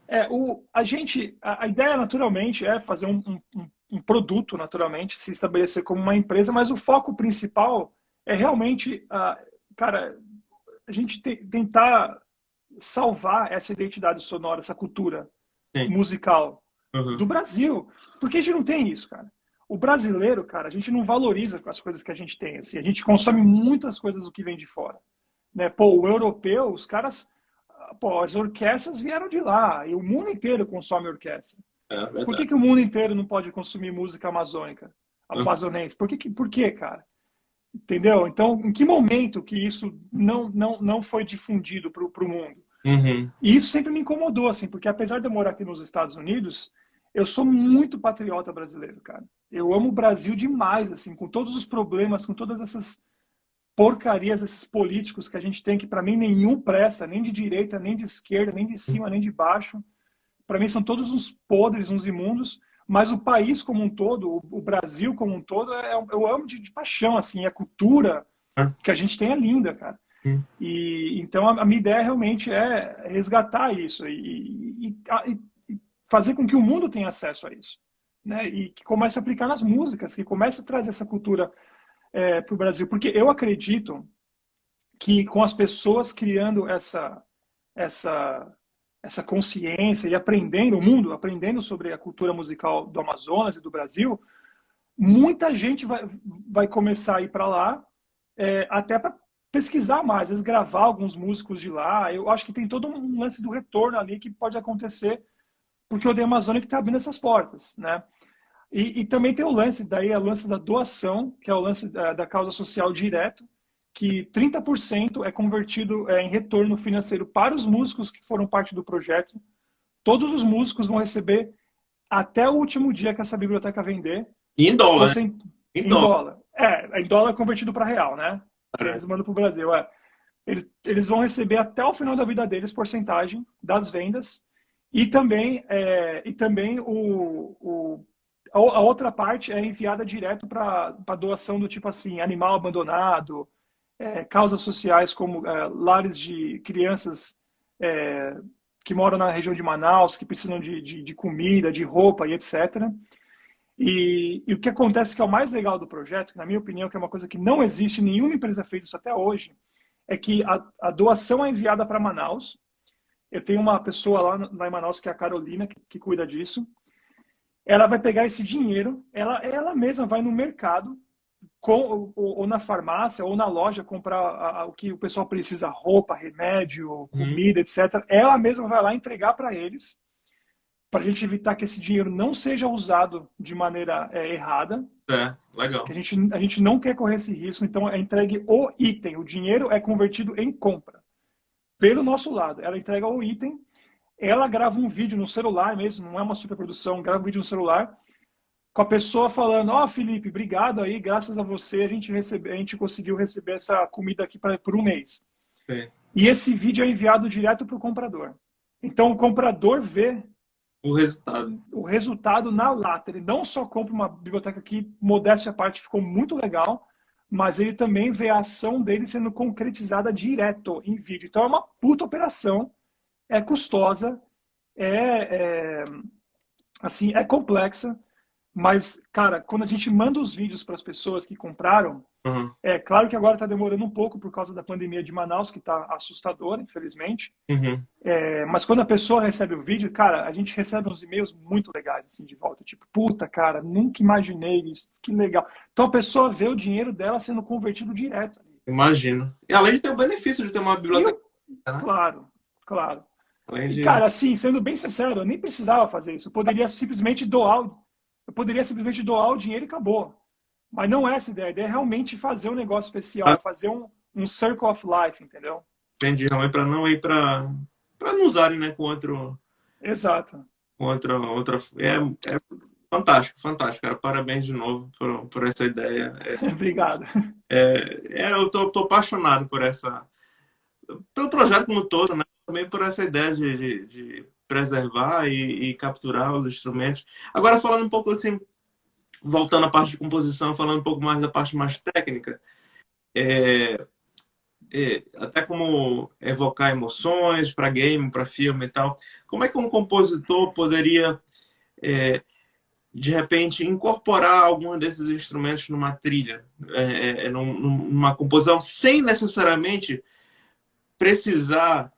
A ideia, naturalmente, é fazer um produto, naturalmente, se estabelecer como uma empresa, mas o foco principal é realmente, cara, a gente tentar salvar essa identidade sonora, essa cultura musical do Brasil. Porque a gente não tem isso, cara. O brasileiro, cara, a gente não valoriza as coisas que a gente tem. Assim, a gente consome muitas coisas do que vem de fora. Né? Pô, o europeu, os caras... Pô, as orquestras vieram de lá. E o mundo inteiro consome orquestra. Por que o mundo inteiro não pode consumir música amazônica? Amazonense? Por quê, cara? Entendeu? Então, em que momento que isso não foi difundido para o mundo? Uhum. E isso sempre me incomodou, assim, porque apesar de eu morar aqui nos Estados Unidos, eu sou muito patriota brasileiro, cara. Eu amo o Brasil demais, assim, com todos os problemas, com todas essas porcarias, esses políticos que a gente tem, que para mim nenhum presta, nem de direita, nem de esquerda, nem de cima, nem de baixo. Para mim são todos uns podres, uns imundos, mas o país como um todo, o Brasil como um todo, eu amo de paixão, assim, a cultura que a gente tem é linda, cara. E então a minha ideia realmente é resgatar isso e fazer com que o mundo tenha acesso a isso, né? E que comece a aplicar nas músicas, que comece a trazer essa cultura para o Brasil, porque eu acredito que com as pessoas criando essa consciência e aprendendo o mundo, aprendendo sobre a cultura musical do Amazonas e do Brasil, muita gente vai começar a ir para lá, até para pesquisar mais, às vezes gravar alguns músicos de lá. Eu acho que tem todo um lance do retorno ali que pode acontecer, porque o The Amazonic está abrindo essas portas, né? E também tem o lance da doação, que é o lance da causa social direto, que 30% é convertido em retorno financeiro para os músicos que foram parte do projeto. Todos os músicos vão receber até o último dia que essa biblioteca vender. Em dólar. Em dólar. Em dólar convertido para real, né? Eles mandam para o Brasil. Eles vão receber até o final da vida deles porcentagem das vendas. E também a outra parte é enviada direto para doação do tipo assim, animal abandonado, causas sociais como lares de crianças que moram na região de Manaus, que precisam de comida, de roupa e etc. E o que acontece que é o mais legal do projeto, que na minha opinião que é uma coisa que não existe, nenhuma empresa fez isso até hoje, é que a doação é enviada para Manaus Eu tenho uma pessoa lá em Manaus, que é a Carolina, que cuida disso. Ela vai pegar esse dinheiro, ela mesma vai no mercado, ou na farmácia, ou na loja, comprar o que o pessoal precisa, roupa, remédio, Uhum. comida, etc. Ela mesma vai lá entregar para eles, para a gente evitar que esse dinheiro não seja usado de maneira errada, que Legal. a gente não quer correr esse risco, então é entregue o item, o dinheiro é convertido em compra, pelo nosso lado. Ela entrega o item, ela grava um vídeo no celular mesmo, não é uma superprodução, grava um vídeo no celular, com a pessoa falando, ó, Felipe, obrigado aí, graças a você a gente conseguiu receber essa comida aqui por um mês. Sim. E esse vídeo é enviado direto para o comprador. Então o comprador vê O resultado. o resultado na lata. Ele não só compra uma biblioteca que, modéstia à parte, ficou muito legal, mas ele também vê a ação dele sendo concretizada direto em vídeo. Então é uma puta operação, é custosa, assim, é complexa, mas, cara, quando a gente manda os vídeos para as pessoas que compraram, Uhum. é claro que agora está demorando um pouco por causa da pandemia de Manaus, que está assustadora, infelizmente. Uhum. Mas quando a pessoa recebe o vídeo, cara, a gente recebe uns e-mails muito legais, assim, de volta. Tipo, puta, cara, nunca imaginei isso, que legal. Então a pessoa vê o dinheiro dela sendo convertido direto. Imagino. E além de ter o benefício de ter uma E biblioteca, né? claro, claro. Além E, de. cara, assim, sendo bem sincero, eu nem precisava fazer isso. Eu poderia simplesmente doar o dinheiro e acabou. Mas não é essa a ideia. A ideia é realmente fazer um negócio especial, é fazer um circle of life, entendeu? Entendi, realmente para não ir para não usarem, né, com outro, Exato. com outra. É fantástico, fantástico, cara. Parabéns de novo por essa ideia. Obrigado. Eu tô apaixonado pelo projeto como um todo, né? Também por essa ideia de preservar e capturar os instrumentos. Agora, falando um pouco assim, voltando à parte de composição, falando um pouco mais da parte mais técnica, até como evocar emoções para game, para filme e tal. Como é que um compositor poderia, é, de repente, incorporar algum desses instrumentos numa trilha, numa composição, sem necessariamente precisar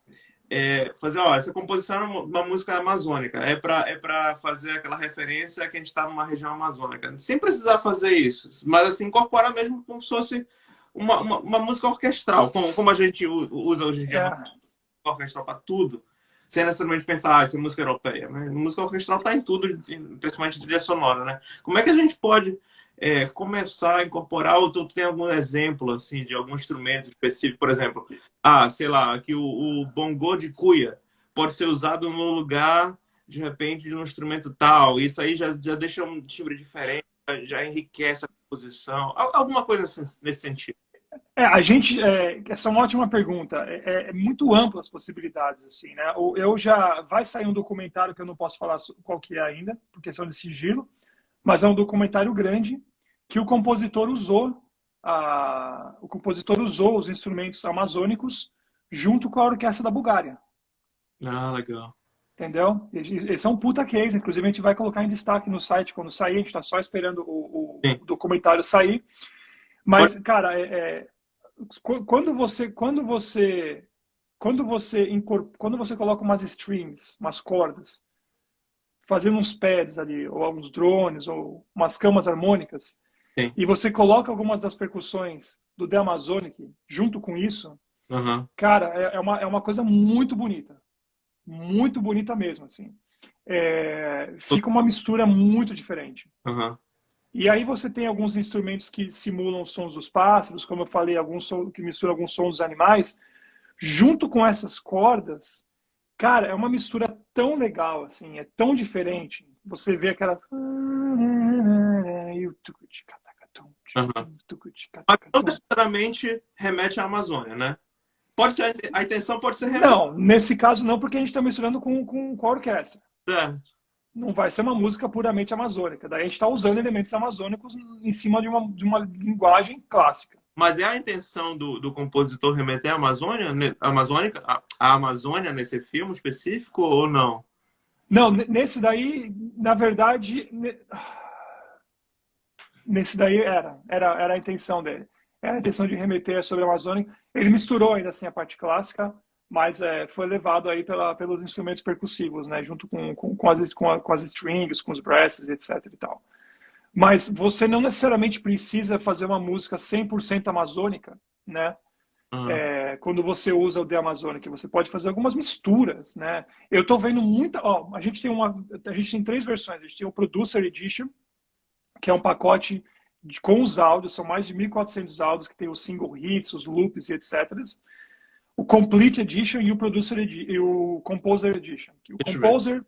fazer, ó, essa composição é uma música amazônica, é para fazer aquela referência que a gente está numa região amazônica, sem precisar fazer isso, mas assim, incorporar mesmo como se fosse uma música orquestral, como a gente usa hoje em dia É, música orquestral para tudo, sem necessariamente pensar, essa é música europeia, né? A música orquestral está em tudo, principalmente trilha sonora, né? Como é que a gente pode começar a incorporar, ou tu tem algum exemplo assim de algum instrumento específico, por exemplo, sei lá, que o bongô de cuia pode ser usado no lugar, de repente, de um instrumento tal, isso aí já deixa um timbre diferente, já enriquece a composição, alguma coisa nesse sentido. essa é uma ótima pergunta. É muito ampla as possibilidades, assim, né? Vai sair um documentário que eu não posso falar qual que é ainda, por questão de sigilo, mas é um documentário grande que o compositor usou os instrumentos amazônicos junto com a orquestra da Bulgária. Legal. Entendeu? Esse é um puta case, inclusive a gente vai colocar em destaque no site quando sair, a gente está só esperando Sim. o documentário sair. Pode... Mas, cara, quando você coloca umas strings, umas cordas, fazendo uns pads ali, ou alguns drones, ou umas camas harmônicas, Sim. e você coloca algumas das percussões do The Amazonic junto com isso, Uhum. cara, é uma coisa muito bonita mesmo, assim. Fica uma mistura muito diferente. Uhum. E aí você tem alguns instrumentos que simulam os sons dos pássaros, como eu falei, que misturam alguns sons dos animais, junto com essas cordas. Cara, é uma mistura tão legal, assim, é tão diferente. Você vê aquela. Uhum. Mas não necessariamente remete à Amazônia, né? Pode ser, a intenção pode ser remeter. Não, nesse caso não, porque a gente está misturando com a orquestra. Certo. Não vai ser uma música puramente amazônica. Daí a gente está usando elementos amazônicos em cima de uma linguagem clássica. Mas é a intenção do compositor remeter à Amazônia, amazônica, à Amazônia nesse filme específico ou não? Não, nesse daí, na verdade, nesse daí era a intenção dele. Era a intenção de remeter sobre a Amazônia. Ele misturou ainda assim a parte clássica, mas foi levado aí pelos instrumentos percussivos, né? Junto com as strings, com os brasses, etc. e tal. Mas você não necessariamente precisa fazer uma música 100% amazônica, né? Uhum. Quando você usa o The Amazonic, você pode fazer algumas misturas, né? Eu estou vendo muita, ó, a gente tem três versões. A gente tem o Producer Edition, que é um pacote com os áudios, são mais de 1.400 áudios que tem os single hits, os loops e etc. O Complete Edition e o Composer Edition. Deixa eu ver.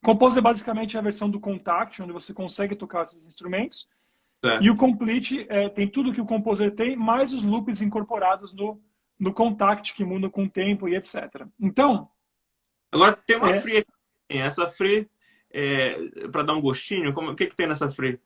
O Composer basicamente é a versão do Contact, onde você consegue tocar esses instrumentos. E Certo. o Complete tem tudo que o Composer tem, mais os loops incorporados no Contact, que mudam com o tempo e etc. Então, Agora tem uma é, free aqui. Essa free, para dar um gostinho, o que que tem nessa free?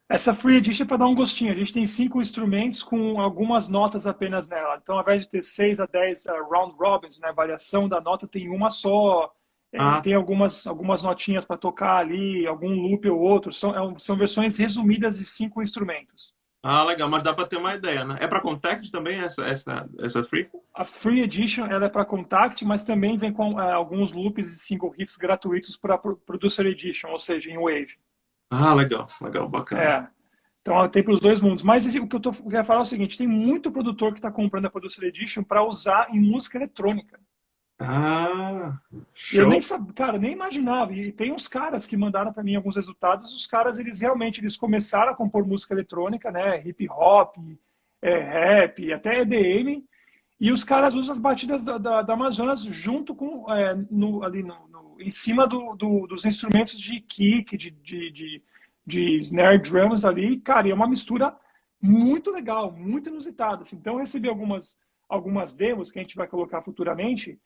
essa Free Edition é para dar um gostinho. A gente tem 5 instrumentos com algumas notas apenas nela. Então, ao invés de ter 6 a 10 round robins, né, variação da nota, tem uma só. Ah, Tem algumas notinhas para tocar ali, algum loop ou outro. São versões resumidas de 5 instrumentos. legal, mas dá para ter uma ideia, né? É para Contact também essa free? A Free Edition ela é para Contact, mas também vem com alguns loops e single hits gratuitos para Producer Edition, ou seja, em Wave. Legal, legal, bacana. É. Então tem para os dois mundos. Mas o que eu quero falar é o seguinte: tem muito produtor que está comprando a Producer Edition para usar em música eletrônica. E eu Show. nem sabia, cara, nem imaginava. E tem uns caras que mandaram para mim alguns resultados. Os caras, eles começaram a compor música eletrônica, né? Hip hop, rap, até EDM. E os caras usam as batidas da Amazonas junto com ali em cima dos instrumentos de kick, de snare drums ali. Cara, e é uma mistura muito legal, muito inusitada. Assim. Então eu recebi algumas demos que a gente vai colocar futuramente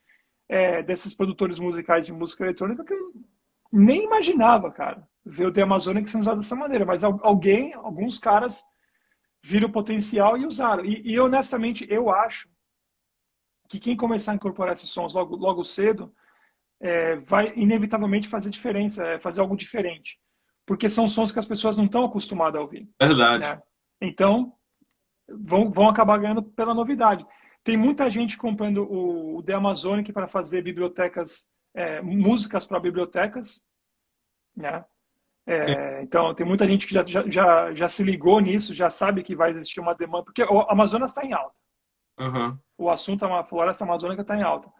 desses produtores musicais de música eletrônica que eu nem imaginava, cara, ver o The Amazonic sendo usado dessa maneira. Mas alguns caras viram o potencial e usaram. E honestamente, eu acho que quem começar a incorporar esses sons logo cedo vai inevitavelmente fazer diferença, fazer algo diferente. Porque são sons que as pessoas não estão acostumadas a ouvir. Verdade. Né? Então, vão acabar ganhando pela novidade. Tem muita gente comprando o The Amazonic para fazer bibliotecas, músicas para bibliotecas. Né? Então, tem muita gente que já se ligou nisso, já sabe que vai existir uma demanda, porque o Amazonas está em alta. Uhum. O assunto, a floresta amazônica está em alta.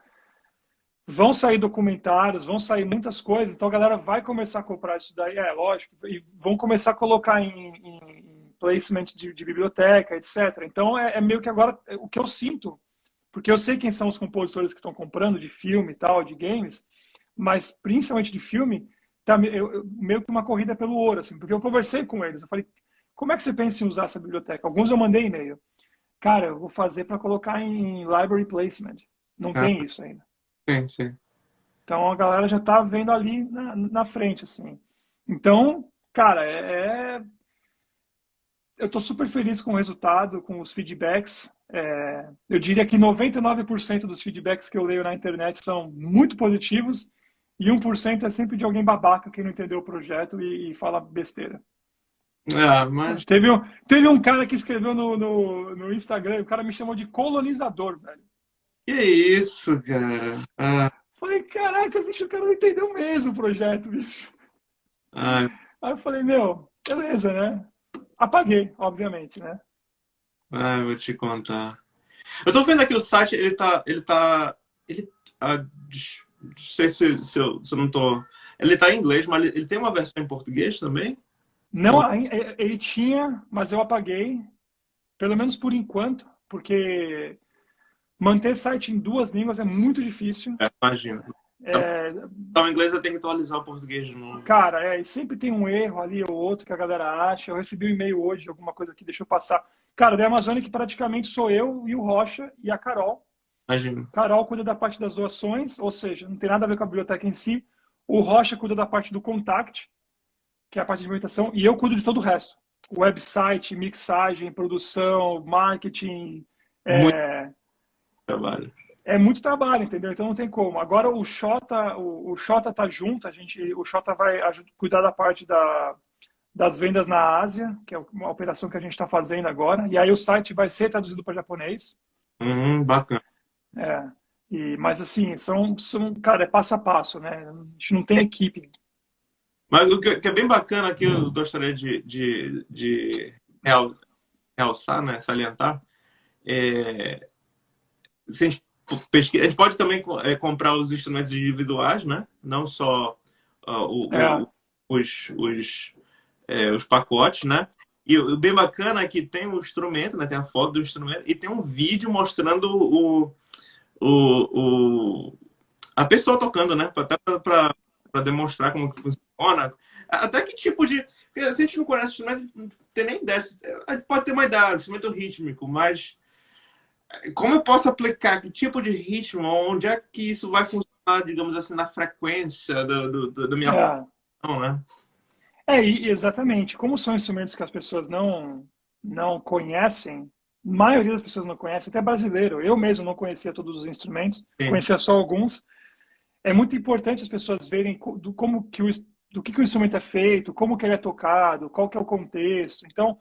Vão sair documentários, vão sair muitas coisas, então a galera vai começar a comprar isso daí, lógico, e vão começar a colocar em placement de biblioteca, etc. Então é meio que agora o que eu sinto, porque eu sei quem são os compositores que estão comprando de filme e tal, de games, mas principalmente de filme, tá meio que uma corrida pelo ouro, assim, porque eu conversei com eles, eu falei, como é que você pensa em usar essa biblioteca? Alguns eu mandei e-mail. Cara, eu vou fazer para colocar em library placement. Não Ah, tem isso ainda. sim, sim. Então a galera já tá vendo ali na frente, assim. Então, cara, eu tô super feliz com o resultado, com os feedbacks. Eu diria que 99% dos feedbacks que eu leio na internet são muito positivos e 1% é sempre de alguém babaca que não entendeu o projeto e fala besteira. Mas Teve um cara que escreveu no Instagram, o cara me chamou de colonizador, velho. que isso, cara? Falei, caraca, bicho, o cara não entendeu mesmo o projeto, bicho. Ah, Aí eu falei, meu, beleza, né? Apaguei, obviamente, né? eu vou te contar. Eu tô vendo aqui o site, não sei se eu não tô, ele tá em inglês, mas ele tem uma versão em português também? Não, ele tinha, mas eu apaguei, pelo menos por enquanto, porque manter site em duas línguas é muito difícil. Imagina. É, Então, em inglês eu tenho que atualizar o português de novo. cara, e sempre tem um erro ali ou outro que a galera acha. Eu recebi um e-mail hoje, alguma coisa que deixou passar. Cara, da Amazônia que praticamente sou eu e o Rocha e a Carol. Imagina. Carol cuida da parte das doações, ou seja, não tem nada a ver com a biblioteca em si. O Rocha cuida da parte do contact, que é a parte de implementação, e eu cuido de todo o resto. Website, mixagem, produção, marketing. Muito trabalho. É muito trabalho, entendeu? Então não tem como. Agora o Xota tá junto, o Xota vai cuidar da parte das vendas na Ásia, que é uma operação que a gente está fazendo agora. E aí o site vai ser traduzido para japonês. Bacana. É. Mas assim, cara, é passo a passo, né? A gente não tem equipe. Mas o que é bem bacana que eu gostaria de realçar, né, salientar, é, se a gente a gente pode também comprar os instrumentos individuais, né? Não só É, os pacotes, né? E o bem bacana é que tem o instrumento, né? Tem a foto do instrumento e tem um vídeo mostrando o, a pessoa tocando, né? Até para demonstrar como que funciona. Até que tipo de. Porque se a gente não conhece o instrumento, não tem nem ideia. A gente pode ter uma ideia, instrumento rítmico, mas como eu posso aplicar? Que tipo de ritmo? Onde é que isso vai funcionar, digamos assim, na frequência da minha é. função, né? Exatamente. Como são instrumentos que as pessoas não conhecem, a maioria das pessoas não conhece, até brasileiro. Eu mesmo não conhecia todos os instrumentos, Sim. conhecia só alguns. É muito importante as pessoas verem como que do que o instrumento é feito, como que ele é tocado, qual que é o contexto. Então,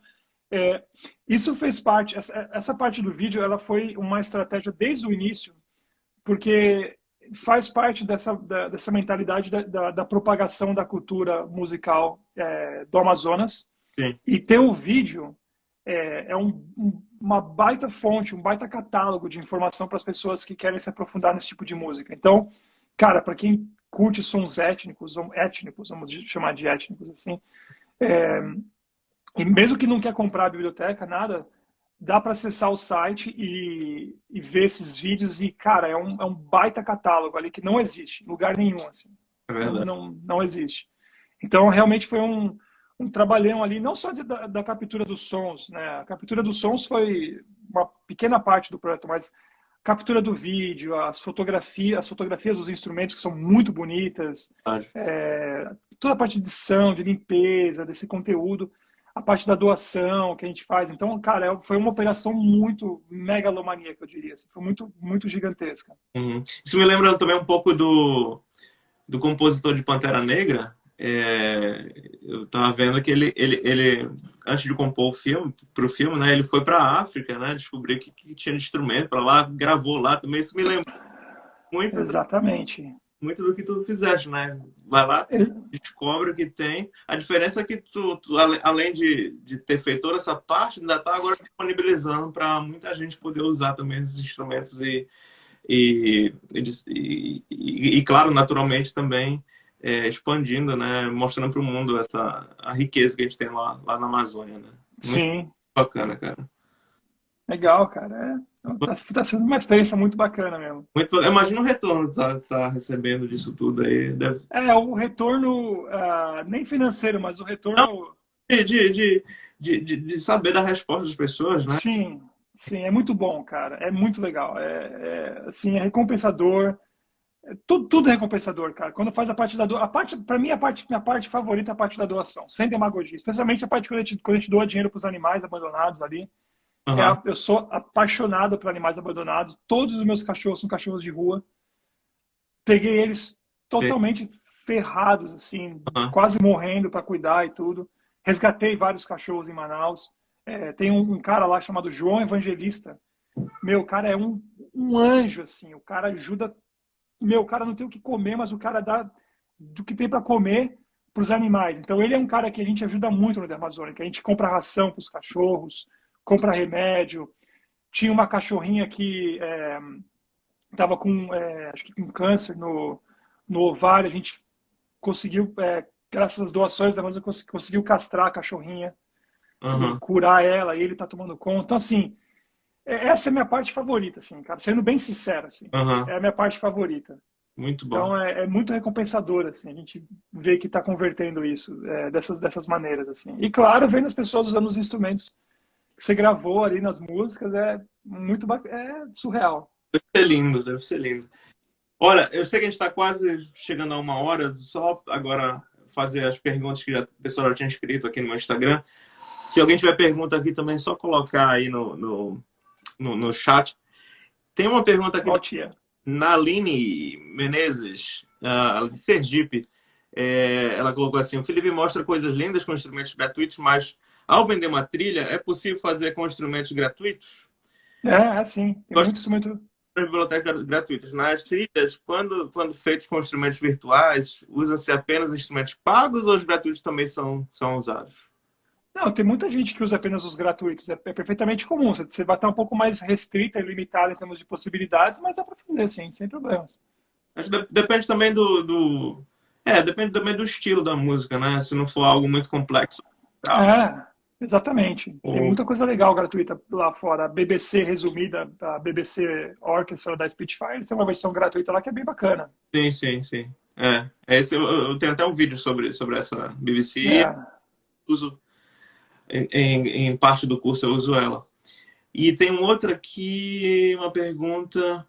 é, isso fez parte, essa parte do vídeo, ela foi uma estratégia desde o início, porque faz parte dessa mentalidade da propagação da cultura musical do Amazonas. Sim. E ter o vídeo uma baita fonte, um baita catálogo de informação para as pessoas que querem se aprofundar nesse tipo de música. Então, cara, para quem curte sons étnicos, vamos chamar de étnicos assim, é, e mesmo que não quer comprar a biblioteca, nada, dá para acessar o site e ver esses vídeos e, cara, é um baita catálogo ali que não existe em lugar nenhum, assim. É Não, verdade. não existe. Então, realmente foi um trabalhão ali, não só da captura dos sons, né? A captura dos sons foi uma pequena parte do projeto, mas captura do vídeo, as fotografias dos instrumentos que são muito bonitas, toda a parte de edição, de limpeza, desse conteúdo, a parte da doação que a gente faz. Então, cara, foi uma operação muito megalomaníaca, eu diria. Assim, foi muito, muito gigantesca. Uhum. Isso me lembra também um pouco do compositor de Pantera Negra. Eu estava vendo que ele, antes de compor o filme, para o filme, né, ele foi para a África, né, descobrir que tinha de instrumento para lá, gravou lá também. Isso me lembra muito, Exatamente. muito do que tu fizeste, né? Vai lá, descobre o que tem. A diferença é que além de ter feito toda essa parte, ainda está agora disponibilizando para muita gente poder usar também esses instrumentos e claro, naturalmente também expandindo, né? Mostrando para o mundo a riqueza que a gente tem lá na Amazônia, né? Muito Sim, bacana, cara. legal, cara. Tá sendo uma experiência muito bacana mesmo. Imagina o retorno que tá recebendo disso tudo aí. O retorno, nem financeiro, mas o Não, retorno, de saber da resposta das pessoas, né? sim, sim, é muito bom, cara. É muito legal. Assim, é recompensador. Tudo é recompensador, cara. Quando faz a parte da doação. Para mim, minha parte favorita é a parte da doação, sem demagogia. Especialmente a parte quando a gente doa dinheiro para os animais abandonados ali. Uhum. Eu sou apaixonado por animais abandonados. Todos os meus cachorros são cachorros de rua. Peguei eles totalmente ferrados, assim, Uhum. quase morrendo para cuidar e tudo. Resgatei vários cachorros em Manaus. Tem um cara lá chamado João Evangelista. Meu, o cara é um anjo, assim. O cara ajuda. Meu, o cara não tem o que comer, mas o cara dá do que tem para comer para os animais. Então, ele é um cara que a gente ajuda muito no The Amazônica. A gente compra ração para os cachorros, compra remédio. Tinha uma cachorrinha que estava acho que com câncer no ovário. A gente conseguiu, graças às doações da Amazônia, conseguiu castrar a cachorrinha e Uhum. curar ela. E ele está tomando conta. Então, assim, essa é a minha parte favorita, assim, cara. Sendo bem sincero, assim, Uhum. é a minha parte favorita. Muito bom. Então é muito recompensador, assim, a gente vê que está convertendo isso dessas maneiras, assim. E claro, vendo as pessoas usando os instrumentos que você gravou ali nas músicas é surreal. Deve ser lindo, deve ser lindo. Olha, eu sei que a gente está quase chegando a uma hora, só agora fazer as perguntas que o pessoal já tinha escrito aqui no meu Instagram. Se alguém tiver pergunta aqui também, é só colocar aí no chat. Tem uma pergunta aqui Ó, da tia. Naline Menezes, de Sergipe. Ela colocou assim: o Felipe mostra coisas lindas com instrumentos gratuitos, mas ao vender uma trilha, é possível fazer com instrumentos gratuitos? Assim, tem Gosto muito instrumento. As bibliotecas gratuitas. Nas trilhas, quando feitos com instrumentos virtuais, usam-se apenas instrumentos pagos ou os gratuitos também são usados? Não, tem muita gente que usa apenas os gratuitos. É perfeitamente comum. Você vai estar um pouco mais restrita e limitada em termos de possibilidades, mas dá para fazer, sim, sem problemas. Acho que depende também depende também do estilo da música, né? Se não for algo muito complexo. É, exatamente. Tem Ou, muita coisa legal gratuita lá fora. A BBC resumida, a BBC Orchestra da Spitfire, eles têm uma versão gratuita lá que é bem bacana. sim, sim, sim. Esse eu tenho até um vídeo sobre essa BBC e É, uso em parte do curso eu uso ela. E tem um outro aqui, uma pergunta.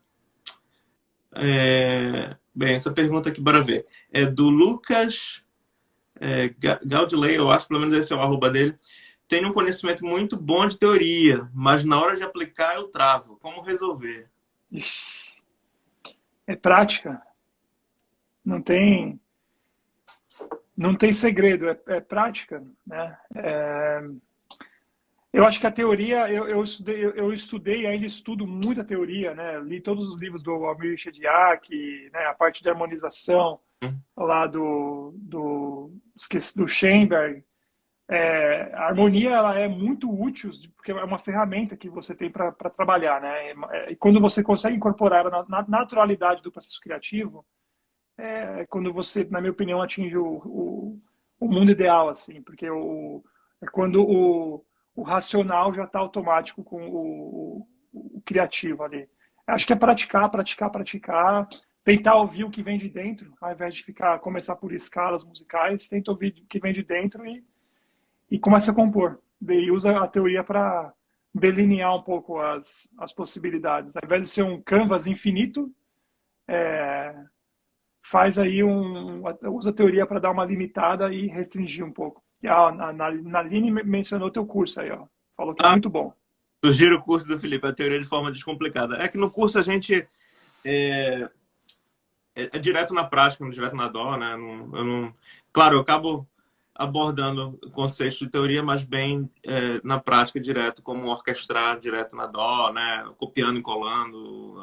Bem, essa pergunta aqui, bora ver. É do Lucas Gaudilei, eu acho, pelo menos esse é o arroba dele. Tenho um conhecimento muito bom de teoria, mas na hora de aplicar eu travo. Como resolver? ixi, é prática. Não tem, não tem segredo, é prática, né? Eu acho que a teoria, eu estudei, ainda estudo muita teoria, né? Li todos os livros do Amir Shediac, né? A parte de harmonização lá do Schoenberg. A harmonia ela é muito útil, porque é uma ferramenta que você tem para trabalhar, né? E quando você consegue incorporar na naturalidade do processo criativo, quando você, na minha opinião, atinge o mundo ideal, assim, porque é quando o racional já está automático com o criativo ali. Acho que é praticar, praticar, praticar, tentar ouvir o que vem de dentro, ao invés de começar por escalas musicais, tenta ouvir o que vem de dentro e começa a compor. Daí usa a teoria para delinear um pouco as possibilidades. Ao invés de ser um canvas infinito, é, faz aí usa a teoria para dar uma limitada e restringir um pouco. E a Naline mencionou teu curso aí, ó. Falou que é Ah, muito bom. sugiro o curso do Felipe, a teoria de forma descomplicada. É que no curso a gente é, é direto na prática, não direto na dó, né? Claro, eu acabo abordando conceitos de teoria, mas bem na prática direto, como orquestrar direto na dó, né? Copiando e colando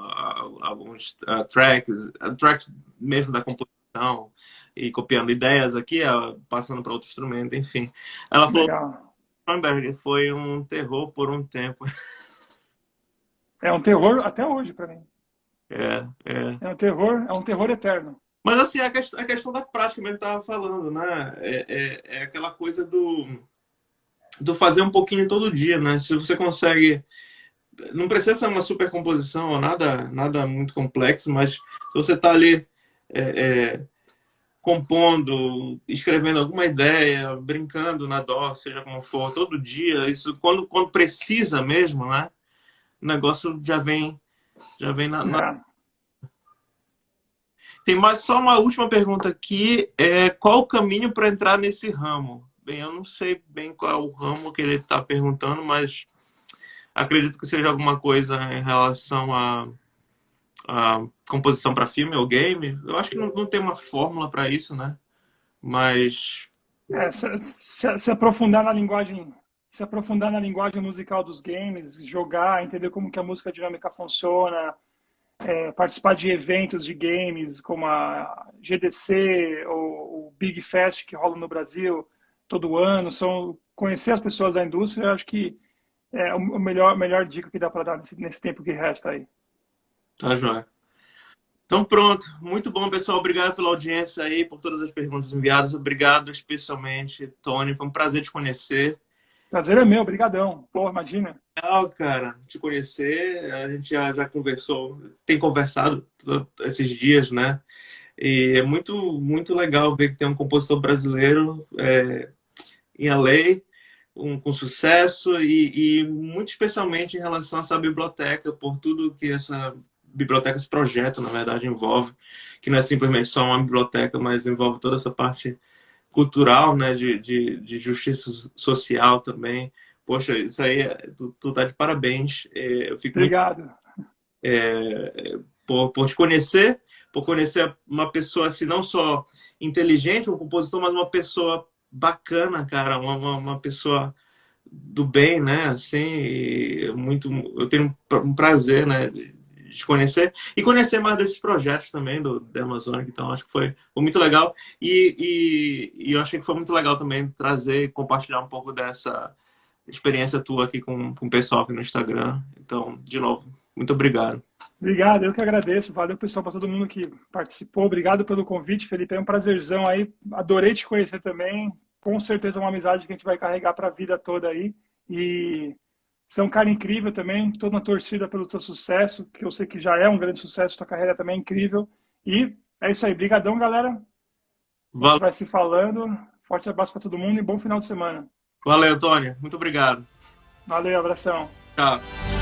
alguns tracks mesmo da composição e copiando ideias aqui, passando para outro instrumento, enfim. Ela falou que Legal. Schoenberg foi um terror por um tempo. É um terror até hoje para mim. É. É um terror eterno. Mas assim, a questão da prática mesmo que eu estava falando, né? É aquela coisa do fazer um pouquinho todo dia, né? Se você consegue. Não precisa ser uma super composição ou nada muito complexo, mas se você está ali compondo, escrevendo alguma ideia, brincando na dó, seja como for, todo dia, isso quando precisa mesmo, né? O negócio já vem na. É. Tem mais só uma última pergunta aqui. Qual o caminho para entrar nesse ramo? Bem, eu não sei bem qual é o ramo que ele está perguntando, mas acredito que seja alguma coisa em relação a composição para filme ou game. Eu acho que não tem uma fórmula para isso, né? Mas Se aprofundar na linguagem, se aprofundar na linguagem musical dos games, jogar, entender como que a música dinâmica funciona, participar de eventos de games como a GDC ou o Big Fest que rola no Brasil todo ano, conhecer as pessoas da indústria, eu acho que é a melhor dica que dá para dar nesse tempo que resta aí. tá, joia. Então pronto, muito bom, pessoal. Obrigado pela audiência aí, por todas as perguntas enviadas. Obrigado especialmente, Tony. Foi um prazer te conhecer. Prazer é meu, brigadão. Pô, imagina. Legal, cara, te conhecer. A gente já conversou, tem conversado esses dias, né? E é muito, muito legal ver que tem um compositor brasileiro em LA, com sucesso, e muito especialmente em relação a essa biblioteca, por tudo que essa biblioteca, esse projeto, na verdade, envolve, que não é simplesmente só uma biblioteca, mas envolve toda essa parte cultural, né, de justiça social também. Poxa, isso aí, tu tá de parabéns. Eu fico muito Obrigado. por te conhecer, por conhecer uma pessoa assim, não só inteligente, um compositor, mas uma pessoa bacana, cara, uma pessoa do bem, né? Assim, muito, eu tenho um prazer, né, de de conhecer e conhecer mais desses projetos também da Amazônia. Então, acho que foi muito legal. E eu achei que foi muito legal também trazer, compartilhar um pouco dessa experiência tua aqui com o pessoal aqui no Instagram. Então, de novo, muito obrigado. Obrigado, eu que agradeço. Valeu, pessoal, para todo mundo que participou. Obrigado pelo convite, Felipe. É um prazerzão aí. Adorei te conhecer também. Com certeza é uma amizade que a gente vai carregar para a vida toda aí. E você é um cara incrível também. Estou na torcida pelo teu sucesso, que eu sei que já é um grande sucesso. Tua carreira também é incrível. E é isso aí. Brigadão, galera. A gente Valeu, vai se falando. Forte abraço para todo mundo e bom final de semana. valeu, Tony. Muito obrigado. Valeu, abração. Tchau.